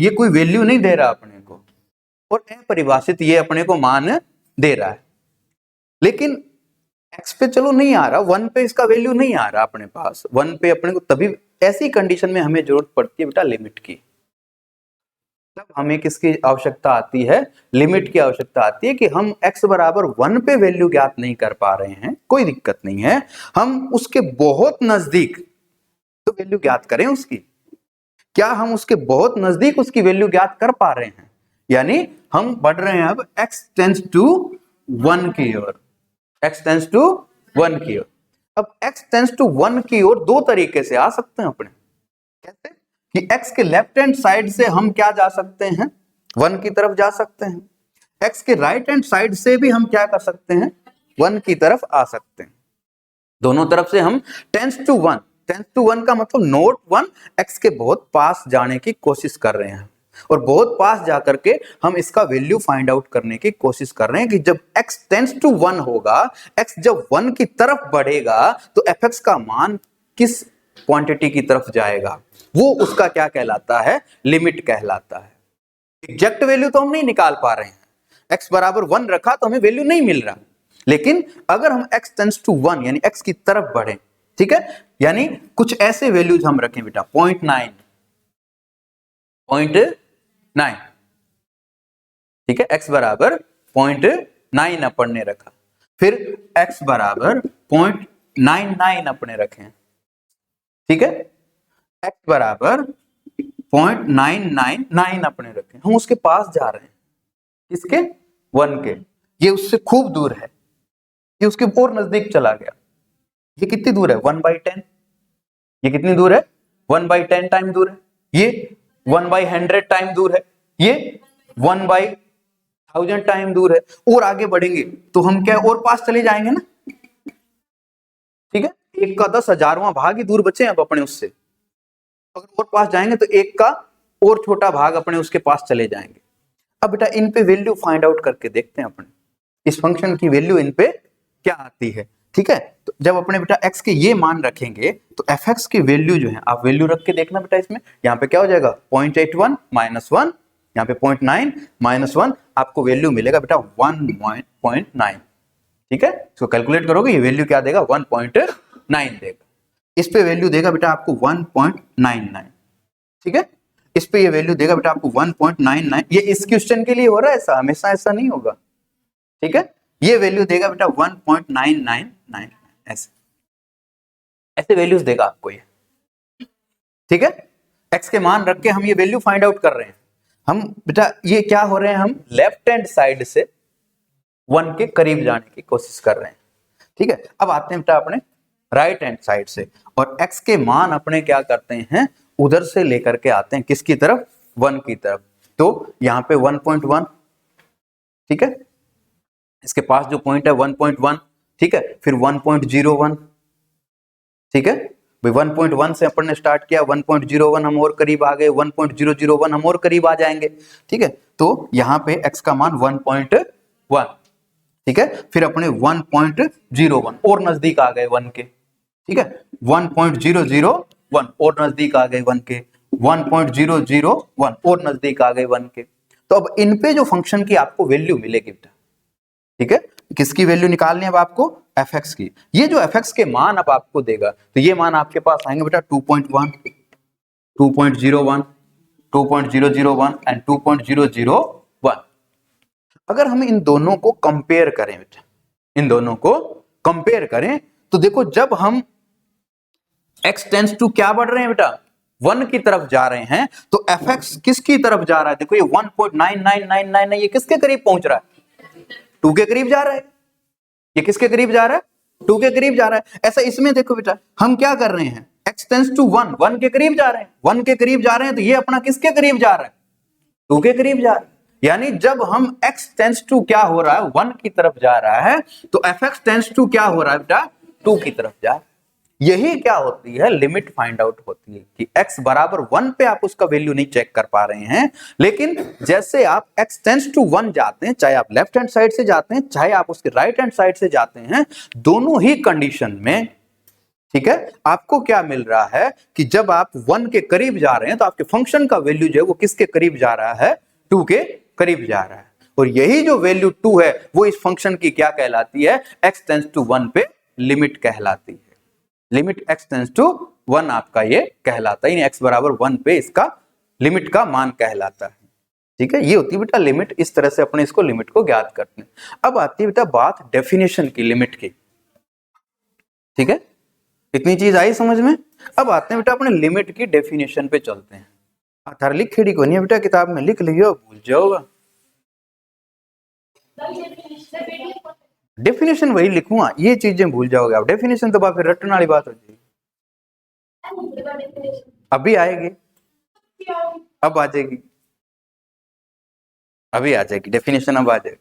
ये कोई वैल्यू नहीं दे रहा अपने को, और अपरिभाषित ये अपने को मान दे रहा है, लेकिन x पे चलो नहीं आ रहा, 1 पे इसका वैल्यू नहीं आ रहा अपने पास, 1 पे अपने को, तभी ऐसी कंडीशन में हमें जरूरत पड़ती है बेटा लिमिट की, तब हमें किसकी आवश्यकता आती है, लिमिट की आवश्यकता आती है कि हम x बराबर 1 पे वैल्यू ज्ञात नहीं कर पा रहे हैं, कोई दिक्कत नहीं है, हम उसके बहुत नजदीक तो वैल्यू ज्ञात करें उसकी। क्या हम उसके बहुत नजदीक उसकी वैल्यू ज्ञात कर पा रहे हैं, यानी हम बढ़ रहे हैं अब x टेंड्स टू 1 की ओर, x टेंड्स टू 1 की ओर। अब x टेंड्स टू 1 की ओर दो तरीके से आ सकते हैं अपने, कैसे कि x के लेफ्ट हैंड साइड से हम क्या जा सकते हैं, 1 की तरफ जा सकते हैं, x के राइट हैंड साइड से भी हम क्या कर सकते हैं, 1 की तरफ आ सकते हैं। दोनों तरफ से हम टेंस टू 1, टेंस टू 1 का मतलब नोट 1 x के बहुत पास जाने की कोशिश कर रहे हैं, और बहुत पास जाकर के हम इसका वैल्यू फाइंड आउट करने की कोशिश कर रहे हैं कि जब x टेंस टू 1 होगा, x जब 1 की तरफ बढ़ेगा तो fx का मान किस क्वांटिटी की तरफ जाएगा, वो उसका क्या कहलाता है, लिमिट कहलाता है। एग्जैक्ट वैल्यू तो हम नहीं निकाल पा रहे हैं, x बराबर 1 रखा तो हमें वैल्यू नहीं मिल रहा, लेकिन अगर हम x टेंस टू 1 यानी x की तरफ बढ़े, ठीक है, यानी कुछ ऐसे वैल्यूज हम रखें बेटा 0.9, ठीक है, x बराबर 0.9 अपन ने रखा, फिर x बराबर 0.99 अपने रखें, ठीक है, x बराबर 0.999 अपने रखें, हम उसके पास जा रहे हैं, किसके, 1 के, ये उससे खूब दूर है, ये उसके और नजदीक चला गया, ये कितनी दूर है 1/10, ये कितनी दूर है 1/10 टाइम दूर है, ये 1/100 टाइम दूर है, ये 1/1000 टाइम दूर है, और आगे बढ़ेंगे तो हम क्या और पास चले जाएंगे ना, ठीक है, 1 का 10,000वां भाग ही दूर बचे अब अपने उससे, अगर और पास जाएंगे तो 1 का और छोटा भाग अपने उसके पास चले जाएंगे। अब बेटा इन पे वैल्यू फाइंड आउट करके देखते हैं अपने, इस फंक्शन की वैल्यू इन पे क्या आती है, ठीक है। तो जब अपने बेटा x के ये मान रखेंगे तो fx की वैल्यू जो है, आप वैल्यू रख के देखना बेटा, इसमें यहाँ पे क्या हो जाएगा 0.81 माइनस 1, यहाँ पे 0.9 माइनस 1, आपको वैल्यू मिलेगा बेटा 1.9, ठीक है। इसको कैलकुलेट करोगे ये वैल्यू क्या देगा 1.9 देगा, इस पे वैल्यू देगा बेटा आपको 1.99, ठीक है, इस पे ये वैल्यू देगा बेटा आपको 1.99, ये इस क्वेश्चन के लिए हो रहा है, ऐसा हमेशा ऐसा नहीं होगा, ठीक है, ये वैल्यू देगा बेटा 1.999, ऐसे ऐसे वैल्यूज देगा आपको ये, ठीक है। x के मान रख के हम ये वैल्यू फाइंड आउट कर रहे हैं, हम बेटा ये क्या हो रहे हैं, हम लेफ्ट हैंड साइड से 1 के करीब जाने की कोशिश कर रहे हैं, ठीक है। अब आते हैं बेटा अपने राइट हैंड साइड से, और x के मान अपने क्या करते हैं, उधर से लेकर के आते हैं किसकी तरफ, 1 की तरफ, तो यहाँ पे 1.1, ठीक है, इसके पास जो पॉइंट है 1.1, ठीक है, फिर 1.01, ठीक है, भाई 1.1 से अपन ने स्टार्ट किया, 1.01 हम और करीब आ गए, 1.001 हम और करीब आ जाएंगे, ठीक है, तो यहाँ पे x का मान 1.1, ठीक है, फिर अपने 1.01 और नजदीक आ गए 1 के, ठीक है, 1.001 और नजदीक आ गए 1 के, 1.001 और नजदीक आ गए 1 के। तो अब इन पे जो फंक्शन की आपको वैल्यू मिलेगी बेटा, ठीक है, किसकी वैल्यू निकालनी है अब आपको, fx की, ये जो fx के मान अब आपको देगा, तो ये मान आपके पास आएंगे बेटा 2.1, 2.01, 2.001 एंड 2.001। अगर हम इन दोनों को कंपेयर करें बेटा, इन दोनों को कंपेयर करें तो देखो जब हम x टेंस टू क्या बढ़ रहे हैं बेटा, 1 की तरफ जा रहे हैं, तो fx किसकी तरफ जा रहा है, देखो ये 1.9999 है, ये किसके करीब पहुंच रहा है, 2 के करीब जा रहा है, ये किसके करीब जा रहा है, 2 के करीब जा रहा है। ऐसा इसमें देखो बेटा हम क्या कर रहे हैं, x टेंस टू 1, 1 के करीब जा रहे हैं, 1 के करीब जा रहे हैं, तो ये अपना किसके करीब जा रहा है, 2 के करीब जा रहा है, यानी जब हम x टेंस टू क्या हो रहा है 1 की तरफ जा रहा है, तो fx टेंस टू क्या हो रहा है बेटा 2 की तरफ जा रहा है। यही क्या होती है, लिमिट फाइंड आउट होती है कि x बराबर 1 पे आप उसका वैल्यू नहीं चेक कर पा रहे हैं, लेकिन जैसे आप x टेंस टू 1 जाते हैं, चाहे आप लेफ्ट हैंड साइड से जाते हैं, चाहे आप उसके राइट हैंड साइड से जाते हैं, दोनों ही कंडीशन में, ठीक है, आपको क्या मिल रहा है कि जब आप 1 के करीब जा रहे हैं तो आपके फंक्शन का वैल्यू जो है वो किसके करीब जा रहा है, 2 के करीब जा रहा है, और यही जो वैल्यू 2 है वो इस फंक्शन की क्या कहलाती है, x टेंस टू 1 पे लिमिट कहलाती है, लिमिट x टेंस टू 1 आपका ये कहलाता है, x बराबर 1 पे इसका लिमिट का मान कहलाता है। ठीक है, ये होती है बेटा लिमिट। इस तरह से अपने इसको लिमिट को ज्ञात करते हैं। अब आती है बेटा बात डेफिनेशन की, लिमिट की। ठीक है, इतनी चीज आई समझ में। अब आते हैं बेटा अपने लिमिट की डेफिनेशन पे चलते हैं। थार लिख खेड़ी को नहीं है बेटा, किताब में लिख लियो, भूल जाओगा। डेफिनेशन वही लिखूंगा, ये चीजें भूल जाओगे आप। डेफिनेशन तो फिर रटने वाली बात हो जाएगी। अभी आएगी, अब आ जाएगी, अभी आ जाएगी डेफिनेशन, अब आ जाएगी।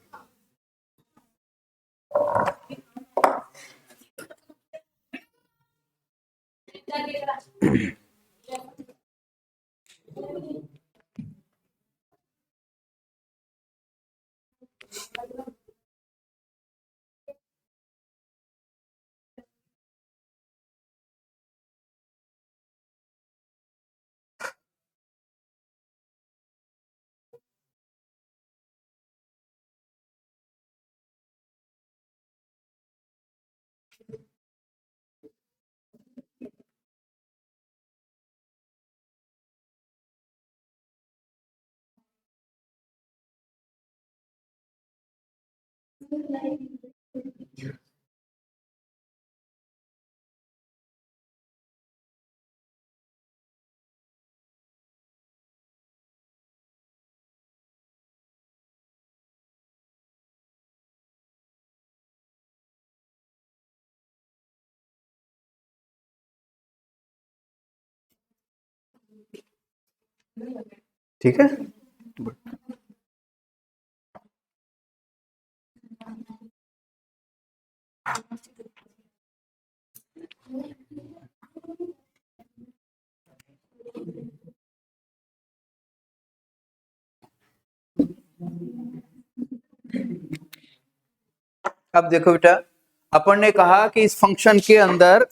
ठीक है, अब देखो बेटा, अपन ने कहा कि इस फंक्शन के अंदर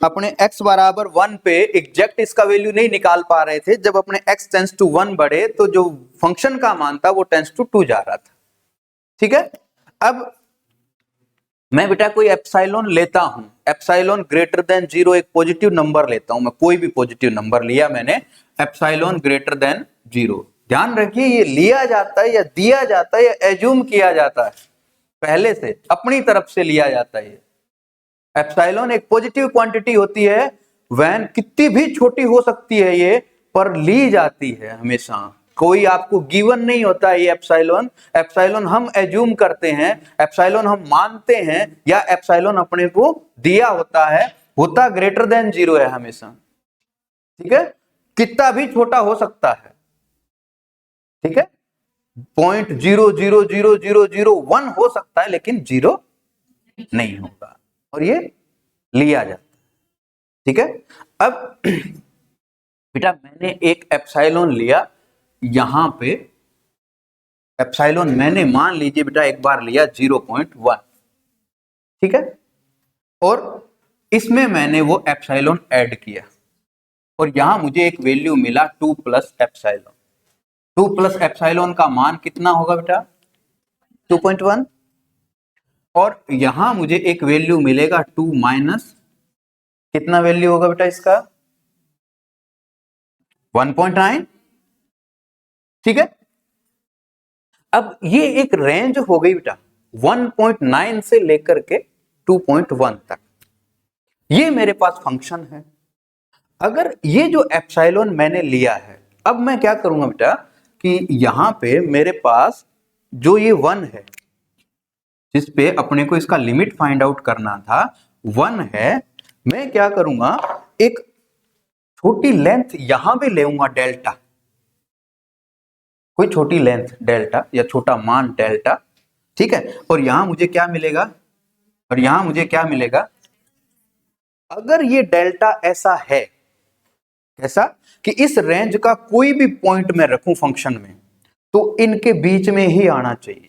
अपने x बराबर 1 पे एग्जैक्ट इसका वैल्यू नहीं निकाल पा रहे थे। जब अपने x टेंस टू 1 बढ़े तो जो फंक्शन का मान था वो टेंस टू 2 जा रहा था। ठीक है, अब मैं बेटा कोई एप्सिलॉन लेता हूं, एप्सिलॉन ग्रेटर देन 0 एक पॉजिटिव नंबर लेता हूं। मैं कोई भी पॉजिटिव नंबर लिया मैंने, एप्सिलॉन ग्रेटर देन 0। ध्यान रखिए ये लिया जाता है या दिया जाता है या एज्यूम किया जाता है, पहले से अपनी तरफ से लिया जाता है। एप्सिलॉन एक पॉजिटिव क्वांटिटी होती है, वैन कितनी भी छोटी हो सकती है ये, पर ली जाती है हमेशा। कोई आपको गिवन नहीं होता है ये एप्सिलॉन। एप्सिलॉन हम एज्यूम करते हैं, एप्सिलॉन हम मानते हैं, या एप्सिलॉन अपने को दिया होता है, होता ग्रेटर देन 0 है हमेशा। ठीक है, कितना भी छोटा हो सकता है। ठीक है, 0.0000001 हो सकता है, लेकिन 0 नहीं होगा, और ये लिया जाता है। ठीक है, अब बेटा मैंने एक एप्सिलॉन लिया, यहां पे एप्सिलॉन मैंने मान लीजिए बेटा एक बार लिया 0.1। ठीक है, और इसमें मैंने वो एप्सिलॉन ऐड किया, और यहां मुझे एक वैल्यू मिला 2 प्लस एप्सिलॉन। 2 प्लस एप्सिलॉन का मान कितना होगा बेटा? 2.1। और यहां मुझे एक वैल्यू मिलेगा 2 माइनस, कितना वैल्यू होगा बेटा इसका? 1.9। ठीक है, अब ये एक रेंज हो गई बेटा 1.9 से लेकर के 2.1 तक, ये मेरे पास फंक्शन है। अगर ये जो एप्सिलॉन मैंने लिया है, अब मैं क्या करूंगा बेटा कि यहां पे मेरे पास जो ये 1 है, जिस पे अपने को इसका लिमिट फाइंड आउट करना था, 1 है। मैं क्या करूंगा, एक छोटी लेंथ यहां पे लेऊंगा डेल्टा, कोई छोटी लेंथ डेल्टा या छोटा मान डेल्टा। ठीक है, और यहां मुझे क्या मिलेगा, और यहां मुझे क्या मिलेगा, अगर ये डेल्टा ऐसा है, ऐसा कि इस रेंज का कोई भी पॉइंट मैं रखूं फंक्शन में, तो इनके बीच में ही आना चाहिए।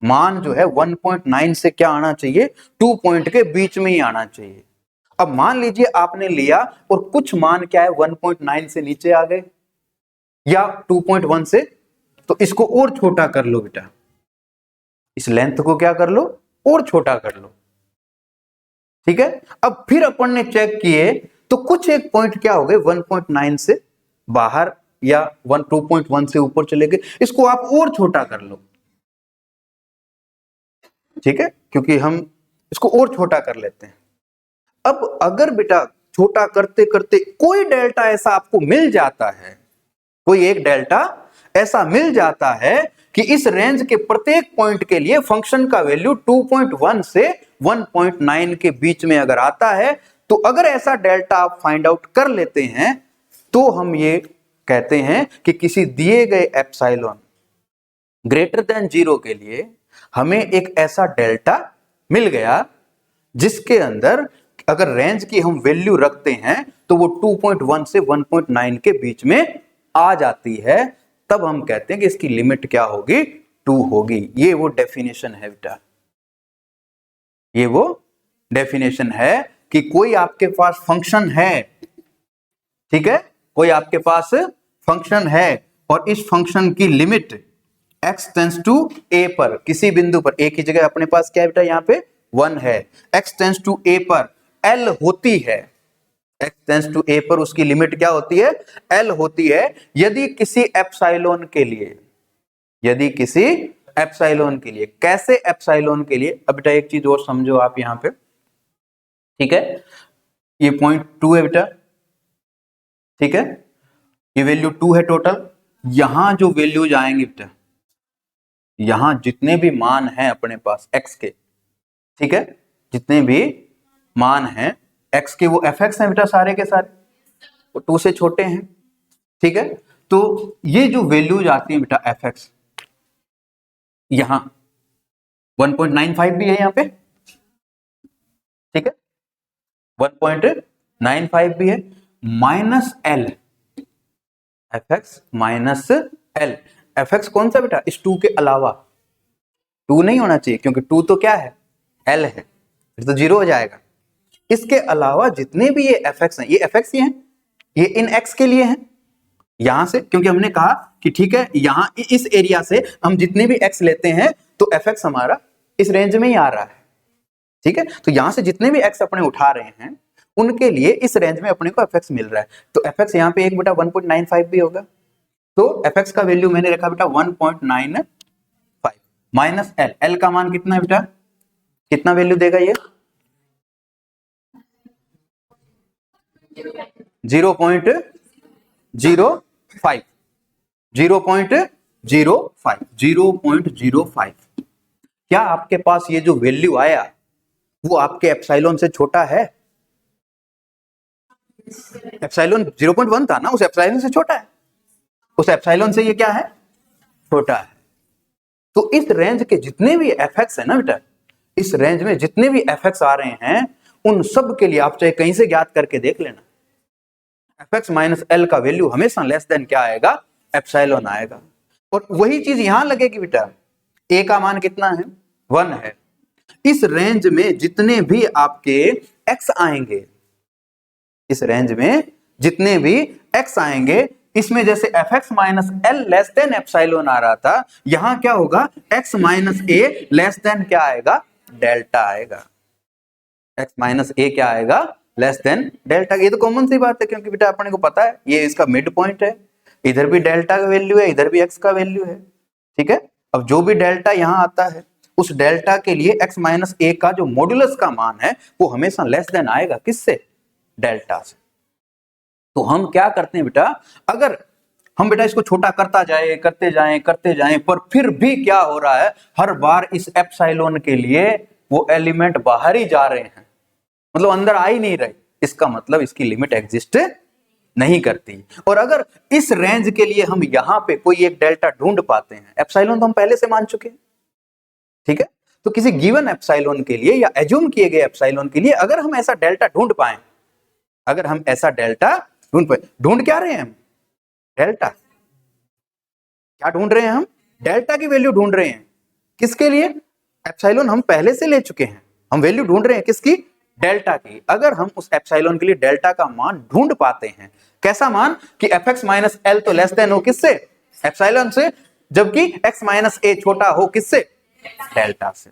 मान जो है 1.9 से क्या आना चाहिए, 2 पॉइंट के बीच में ही आना चाहिए। अब मान लीजिए आपने लिया और कुछ मान क्या है 1.9 से नीचे आ गए या 2.1 से, तो इसको और छोटा कर लो बेटा, इस लेंथ को क्या कर लो, और छोटा कर लो। ठीक है, अब फिर अपन ने चेक किए तो कुछ एक पॉइंट क्या हो गए 1.9 से बाहर या 2.1 से ऊपर चले गए, इसको आप और छोटा कर लो, ठीक है, क्योंकि हम इसको और छोटा कर लेते हैं। अब अगर बेटा छोटा करते करते कोई डेल्टा ऐसा आपको मिल जाता है, कोई एक डेल्टा ऐसा मिल जाता है कि इस रेंज के प्रत्येक पॉइंट के लिए फंक्शन का वैल्यू 2.1 से 1.9 के बीच में अगर आता है, तो अगर ऐसा डेल्टा आप फाइंड आउट कर लेते हैं तो हम ये कहते हैं कि किसी दिए गए एप्सिलॉन ग्रेटर देन 0 के लिए हमें एक ऐसा डेल्टा मिल गया जिसके अंदर अगर रेंज की हम वैल्यू रखते हैं तो वो 2.1 से 1.9 के बीच में आ जाती है। तब हम कहते हैं कि इसकी लिमिट क्या होगी, 2 होगी। ये वो डेफिनेशन है बेटा, ये वो डेफिनेशन है कि कोई आपके पास फंक्शन है, ठीक है, कोई आपके पास फंक्शन है और इस फंक्शन की limit x tends to a पर किसी बिंदु पर, a की जगह अपने पास क्या है बेटा, यहाँ पे 1 है, x टेंस टू a पर l होती है, x टेंस टू a पर उसकी लिमिट क्या होती है, l होती है। यदि किसी एप्सिलॉन के लिए, यदि किसी एप्सिलॉन के लिए, कैसे एप्सिलॉन के लिए, अब बेटा एक चीज और समझो आप यहां पे, ठीक है, ये 0.2 है बेटा, ठीक है, ये वैल्यू 2 है टोटल। यहां जो वैल्यूज आएंगे बेटा, यहां जितने भी मान हैं अपने पास x के, ठीक है, जितने भी मान हैं x के वो fx हैं बेटा, सारे के सारे, वो 2 से छोटे हैं, ठीक है। तो ये जो वैल्यूज आती है बेटा fx, यहां 1.95 भी है यहाँ पे, ठीक है, 1.95 भी है, minus L, fx minus L. fx कौन सा बेटा, इस 2 के अलावा, 2 नहीं होना चाहिए क्योंकि 2 तो क्या है, l है, फिर तो 0 हो जाएगा। इसके अलावा जितने भी ये fx हैं, ये fx ही हैं, ये इन x के लिए हैं, यहां से, क्योंकि हमने कहा कि ठीक है यहां इस एरिया से हम जितने भी x लेते हैं तो fx हमारा इस रेंज में ही आ रहा है, ठीक है। तो यहां से जितने भी x अपने उठा रहे हैं उनके लिए इस रेंज में अपने को fx मिल रहा है। तो fx यहां पे एक बेटा 1.95 भी होगा, तो fx का वैल्यू मैंने रखा बेटा 1.95 माइनस l, l का मान कितना है बेटा, कितना वैल्यू देगा ये, 0.05, 0.05। क्या आपके पास ये जो वैल्यू आया वो आपके एप्सिलॉन से छोटा है, एप्सिलॉन 0.1 था ना, उस एप्सिलॉन से छोटा है, उस एप्सिलॉन से ये क्या है, छोटा है। तो इस रेंज के जितने भी fx है ना बेटा, इस रेंज में जितने भी fx आ रहे हैं उन सब के लिए आप चाहे कहीं से ज्ञात करके देख लेना, fx माइनस l का वैल्यू हमेशा लेस देन क्या आएगा, एप्सिलॉन आएगा। और वही चीज यहां लगेगी बेटा, a का मान कितना है, 1 है। इस रेंज में जितने भी आपके x आएंगे, इस रेंज में जितने भी x आएंगे, इसमें जैसे fx minus l less than epsilon आ रहा था, यहां क्या होगा, x minus a less than क्या आएगा, डेल्टा आएगा, x माइनस a क्या आएगा, लेस देन डेल्टा। ये तो कॉमन सी बात है क्योंकि बेटा अपने को पता है ये इसका मिड पॉइंट है, इधर भी डेल्टा का वैल्यू है, इधर भी x का वैल्यू है, ठीक है। अब जो भी डेल्टा यहां आता है उस डेल्टा के लिए x माइनस a का जो मॉड्यूलस का मान है वो हमेशा लेस देन आएगा, किससे, डेल्टा से। तो हम क्या करते हैं बेटा, अगर हम बेटा इसको छोटा करता जाए, करते जाएं, पर फिर भी क्या हो रहा है, हर बार इस एप्सिलॉन के लिए वो एलिमेंट बाहर ही जा रहे हैं, मतलब अंदर आ ही नहीं रहे, इसका मतलब इसकी लिमिट एग्जिस्ट नहीं करती। और अगर इस रेंज के लिए हम यहां पे कोई एक डेल्टा ढूंढ पाते हैं, एप्सिलॉन तो हम पहले से मान चुके हैं, ठीक है, तो किसी गिवन एप्सिलॉन के लिए या एज्यूम किए गए एप्सिलॉन के लिए अगर हम ऐसा डेल्टा ढूंढ पाए, अगर हम ऐसा डेल्टा ढूंढ क्या रहे हैं हम, डेल्टा, क्या ढूंढ रहे हैं हम, डेल्टा की वैल्यू ढूंढ रहे हैं, किसके लिए, एप्सिलॉन हम पहले से ले चुके हैं, हम वैल्यू ढूंढ रहे हैं किसकी, डेल्टा की। अगर हम उस एप्सिलॉन के लिए डेल्टा का मान ढूंढ पाते हैं, कैसा मान कि fx माइनस l तो लेस देन हो किससे, एप्सिलॉन से, जबकि x माइनस a छोटा हो किससे, डेल्टा से,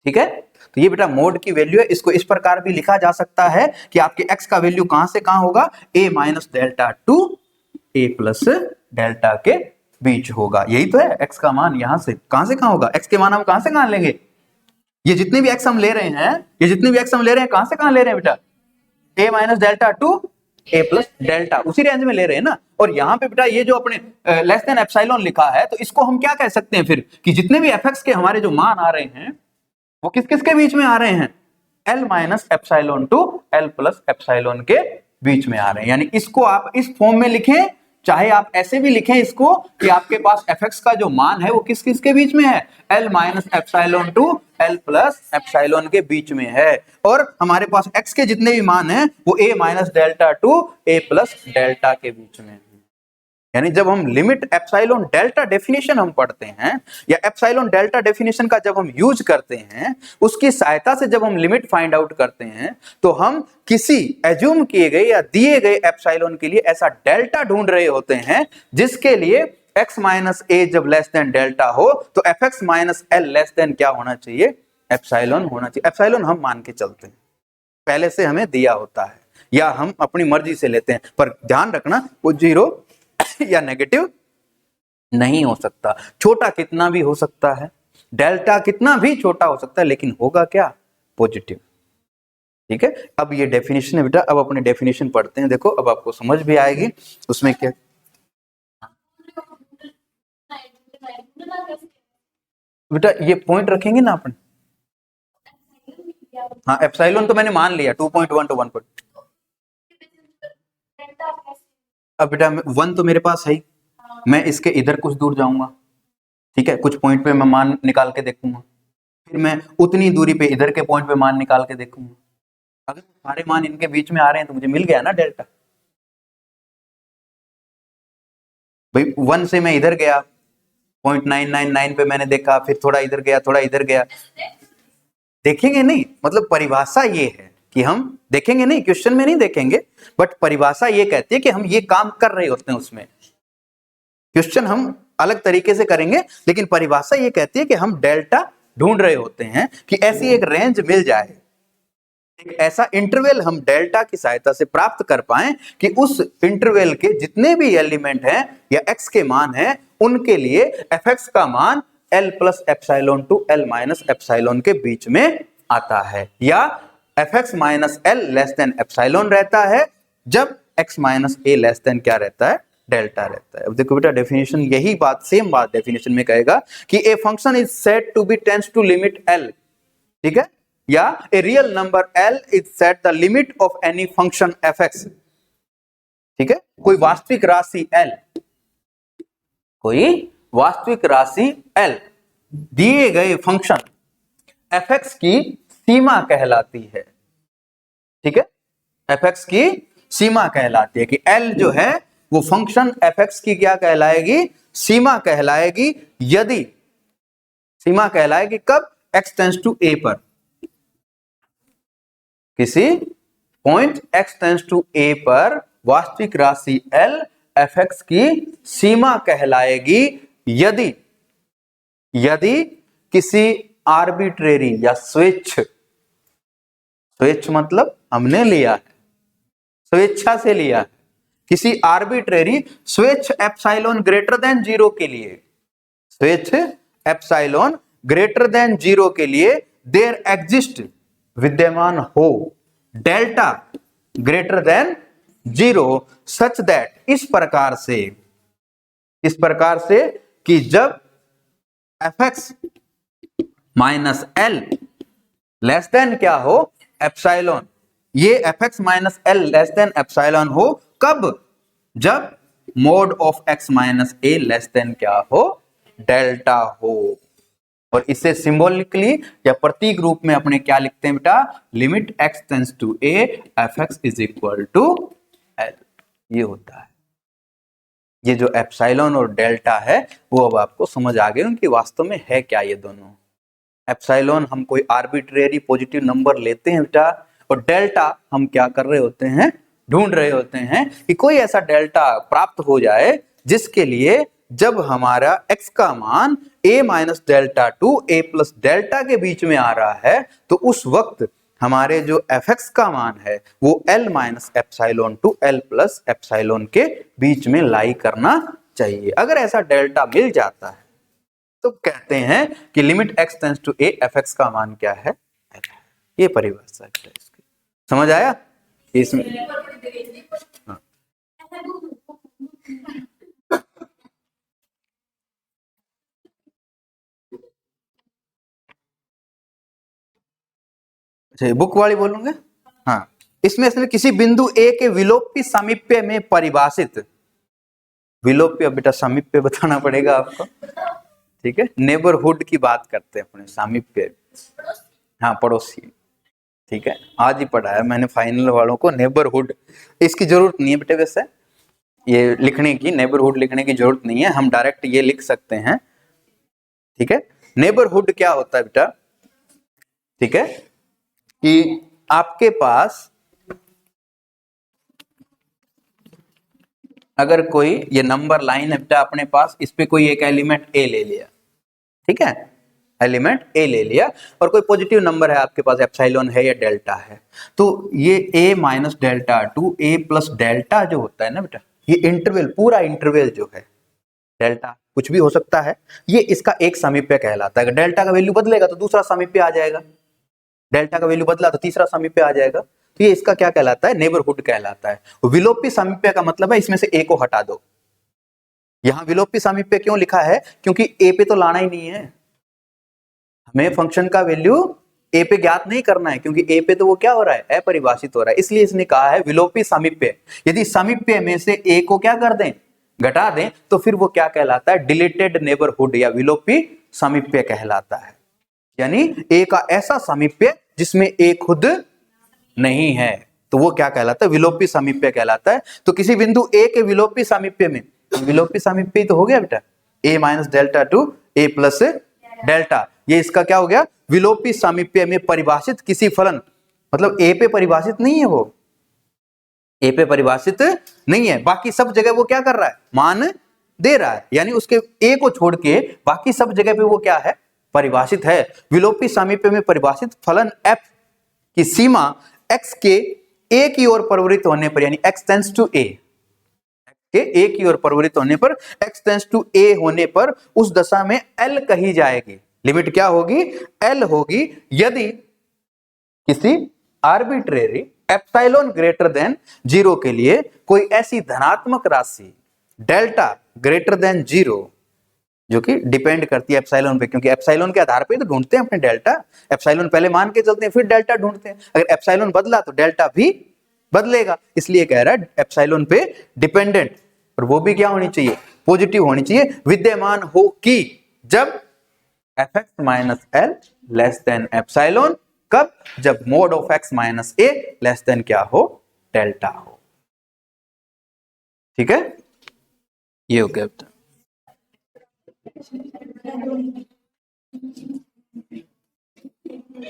ठीक है। तो ये बेटा मोड की वैल्यू है, इसको इस प्रकार भी लिखा जा सकता है कि आपके x का वैल्यू कहां से कहां होगा, a minus delta two a plus delta के बीच होगा। यही तो है x का मान, यहां से कहां से कहां होगा, x के मान हम कहां से कहां लेंगे, ये जितने भी x हम ले रहे हैं, ये जितने भी x हम ले रहे हैं कहां से कहां ले रहे हैं बेटा, a minus delta two a plus delta, उसी रेंज में ले रहे हैं ना। और यहाँ पे बेटा ये जो अपने लेस देन एप्सिलॉन लिखा है, तो इसको हम क्या कह सकते हैं फिर, कि जितने भी fx के हमारे जो मान आ रहे हैं वो किस किस के बीच में आ रहे हैं, l minus epsilon to l plus epsilon के बीच में आ रहे हैं। यानी इसको आप इस फॉर्म में लिखें, चाहे आप ऐसे भी लिखें इसको कि आपके पास fx का जो मान है वो किस किस के बीच में है, l minus epsilon to l plus epsilon के बीच में है। और हमारे पास x के जितने भी मान हैं वो a minus delta two a plus delta के बीच में है। यानी जब हम लिमिट एप्सिलॉन डेल्टा डेफिनेशन हम पढ़ते हैं, या एप्सिलॉन डेल्टा डेफिनेशन का जब हम यूज करते हैं, उसकी सहायता से जब हम लिमिट फाइंड आउट करते हैं, तो हम किसी एज्यूम किए गए या दिए गए एप्सिलॉन के लिए ऐसा डेल्टा ढूंढ रहे होते हैं जिसके लिए x माइनस a जब लेस देन डेल्टा हो तो fx minus l less than क्या होना चाहिए, एप्सिलॉन होना चाहिए। एप्सिलॉन हम मान के चलते हैं, पहले से हमें दिया होता है, या हम अपनी मर्जी से लेते हैं, पर ध्यान रखना वो जीरो या नेगेटिव नहीं हो सकता। छोटा कितना भी हो सकता है, डेल्टा कितना भी छोटा हो सकता है, लेकिन होगा क्या, पॉजिटिव। ठीक है, अब ये डेफिनेशन है बेटा, अब अपने डेफिनेशन पढ़ते हैं। देखो अब आपको समझ भी आएगी उसमें क्या। बेटा ये पॉइंट रखेंगे ना अपन, हाँ एप्सिलॉन तो मैंने मान लिया 2.1 to 1. अब बेटा 1 तो मेरे पास है ही, मैं इसके इधर कुछ दूर जाऊंगा, ठीक है, कुछ पॉइंट पे मैं मान निकाल के देखूंगा, फिर मैं उतनी दूरी पे इधर के पॉइंट पे मान निकाल के देखूंगा। अगर सारे मान इनके बीच में आ रहे हैं तो मुझे मिल गया ना डेल्टा। भाई 1 से मैं इधर गया, 0.999 पे मैंने देखा, फिर थोड़ा इधर गया, थोड़ा इधर गया, देखेंगे नहीं, मतलब परिभाषा ये है कि हम देखेंगे नहीं, क्वेश्चन में नहीं देखेंगे, बट परिभाषा ये कहती है कि हम ये काम कर रहे होते हैं उसमें। क्वेश्चन हम अलग तरीके से करेंगे, लेकिन परिभाषा ये कहती है कि हम डेल्टा ढूंढ रहे होते हैं कि ऐसी एक रेंज मिल जाए, एक ऐसा इंटरवल हम डेल्टा की सहायता से प्राप्त कर पाएं कि उस इंटरवल के जितने भी एलिमेंट हैं या x के मान हैं, उनके लिए fx का मान l plus epsilon to l minus epsilon के बीच में आता है, या fx minus l less than epsilon रहता है जब x minus a less than क्या रहता है, डेल्टा रहता है। अब देखो बेटा डेफिनेशन यही बात, सेम बात डेफिनेशन में कहेगा कि a function is said to be tends to limit l, ठीक है, या a real number l is set the limit of any function fx, ठीक है, कोई वास्तविक राशि l, कोई वास्तविक राशि l दिए गए फंक्शन fx की सीमा कहलाती है, ठीक है, fx की सीमा कहलाती है कि l जो है वो फंक्शन fx की क्या कहलाएगी, सीमा कहलाएगी, यदि सीमा कहलाएगी कब, x टेंड्स टू a पर, किसी point x tends to a पर वास्तविक राशि l fx की सीमा कहलाएगी यदि किसी आर्बिट्रेरी या स्वेच्छ मतलब हमने लिया है, स्वेच्छा से लिया है, किसी आर्बिट्रेरी स्वेच्छ एप्सिलॉन ग्रेटर देन 0 के लिए, स्वेच्छ एप्सिलॉन ग्रेटर देन 0 के लिए देयर एग्जिस्ट विद्यमान हो delta greater than 0 such that, इस प्रकार से कि जब fx minus l less than क्या हो, एप्सिलॉन, ये fx minus l less than epsilon हो कब, जब mode of x minus a less than क्या हो, डेल्टा हो। और इसे सिंबॉलिकली या प्रतीक रूप में अपने क्या लिखते हैं बेटा, limit x tends to a fx is equal to l, ये होता है। ये जो एप्सिलॉन और डेल्टा है वो अब आपको समझ आ गए कि वास्तव में है क्या ये दोनों। एप्सिलॉन हम कोई आर्बिट्रेरी पॉजिटिव नंबर लेते हैं बेटा, और डेल्टा हम क्या कर रहे होते हैं, ढूंढ रहे होते हैं कि कोई ऐसा डेल्टा प्राप्त हो जाए जिसके लिए जब हमारा x का मान a minus delta two a plus delta के बीच में आ रहा है, तो उस वक्त हमारे जो fx का मान है वो l minus epsilon to l plus epsilon के बीच में लाई करना चाहिए। अगर ऐसा डेल्टा मिल जाता है तो कहते हैं कि limit x tends to a fx का मान क्या है, l है। ये परिभाषा है इसकी, समझ आया इसमें? हाँ। अच्छा, बुक वाली बोलूंगे। हाँ, इसमें इसमें किसी बिंदु A के विलोपी सामीप्य में परिभाषित, विलोपी अब बेटा सामीप्य बताना पड़ेगा आपको, ठीक है, नेबरहुड की बात करते हैं अपने, सामीप्य, हाँ पड़ोसी, ठीक है, आज ही पढ़ा है मैंने फाइनल वालों को नेबरहुड। इसकी जरूरत नहीं है बेटे, वैसे ये लिखने की, नेबरहुड लिखने की जरूरत नहीं है, हम डायरेक्ट ये लिख सकते हैं, ठीक है। नेबरहुड क्या होता है बेटा, ठीक है, कि आपके पास अगर कोई ये नंबर लाइन है बेटा अपने पास, इस पे कोई एक एलिमेंट ए ले लिया, ठीक है, एलिमेंट ए ले लिया, और कोई पॉजिटिव नंबर है आपके पास, एप्सिलॉन है या डेल्टा है, तो ये ए माइनस डेल्टा टू ए प्लस डेल्टा जो होता है ना बेटा, ये इंटरवल, पूरा इंटरवल जो है, डेल्टा कुछ भी हो सकता है, ये इसका एक सामीप्य कहलाता है। अगर डेल्टा का वैल्यू बदलेगा तो दूसरा सामीप्य आ जाएगा, डेल्टा का वैल्यू बदला तो तीसरा सामीप्य आ जाएगा, तो ये इसका क्या कहलाता है, नेबरहुड कहलाता है। विलोपी सामीप्य का मतलब है इसमें से ए को हटा दो। यहां विलोपी सामीप्य क्यों लिखा है, क्योंकि ए पे तो लाना ही नहीं है, हमें फंक्शन का वैल्यू ए पे ज्ञात नहीं करना है, क्योंकि ए पे तो वो क्या हो रहा है, अपरिभाषित हो रहा है, इसलिए इसने कहा है विलोपी सामीप्य। यदि सामीप्य में से ए को क्या कर दें, घटा दें, तो फिर वो क्या कहलाता है, डिलीटेड नेबरहुड या विलोपी सामीप्य कहलाता है। यानी ए का ऐसा सामीप्य जिसमें ए खुद नहीं है, तो वो क्या कहलाता है, विलोपी सामीप्य कहलाता है। तो किसी बिंदु ए के विलोपी सामीप्य में, विलोपी सामीप्य तो हो गया बेटा, ए माइनस डेल्टा टू ए प्लस डेल्टा, ये इसका क्या हो गया, विलोपी सामीप्य में परिभाषित किसी फलन, मतलब ए पे परिभाषित नहीं है, वो ए पे परिभाषित नहीं है, बाकी सब जगह वो क्या कर रहा है, मान दे रहा है, यानी उसके ए को छोड़ के बाकी सब जगह पे वो क्या है, परिभाषित है। विलोपी सामीप्य में परिभाषित फलन f की सीमा x के a की ओर परिवर्तित होने पर, यानी x टेंड्स टू a के a की ओर परिवर्तित होने पर, x टेंड्स टू a होने पर उस दशा में l कही जाएगी। लिमिट क्या होगी, l होगी, यदि किसी आर्बिट्रेरी एप्सिलॉन ग्रेटर देन 0 के लिए कोई ऐसी धनात्मक राशि डेल्टा ग्रेटर देन 0, जो कि डिपेंड करती है एप्सिलॉन पे, क्योंकि एप्सिलॉन के आधार पे तो ढूंढते हैं अपने डेल्टा, एप्सिलॉन पहले मान के चलते हैं फिर डेल्टा ढूंढते हैं, अगर एप्सिलॉन बदला तो डेल्टा भी बदलेगा, इसलिए कह रहा है एप्सिलॉन पे डिपेंडेंट, और वो भी क्या होनी चाहिए, पॉजिटिव होनी चाहिए, विद्यमान हो कि जब fx minus L less than epsilon, कब, जब mode of x minus A less than क्या हो, डेल्टा हो, ठीक है, ये हो गया।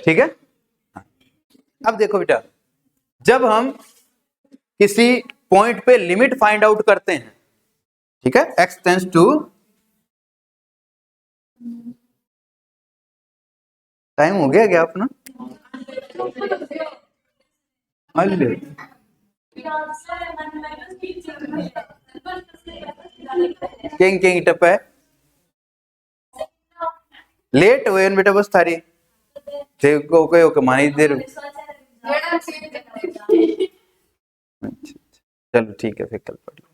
ठीक है, अब देखो बेटा, जब हम किसी पॉइंट पे लिमिट फाइंड आउट करते हैं, ठीक है, x टेंड्स टू, टाइम हो गया क्या अपना, केंग टप है, लेट हुए बेटा बस थारी देखो ओके मानी देर, चलो ठीक है, फिर कल पढ़िए।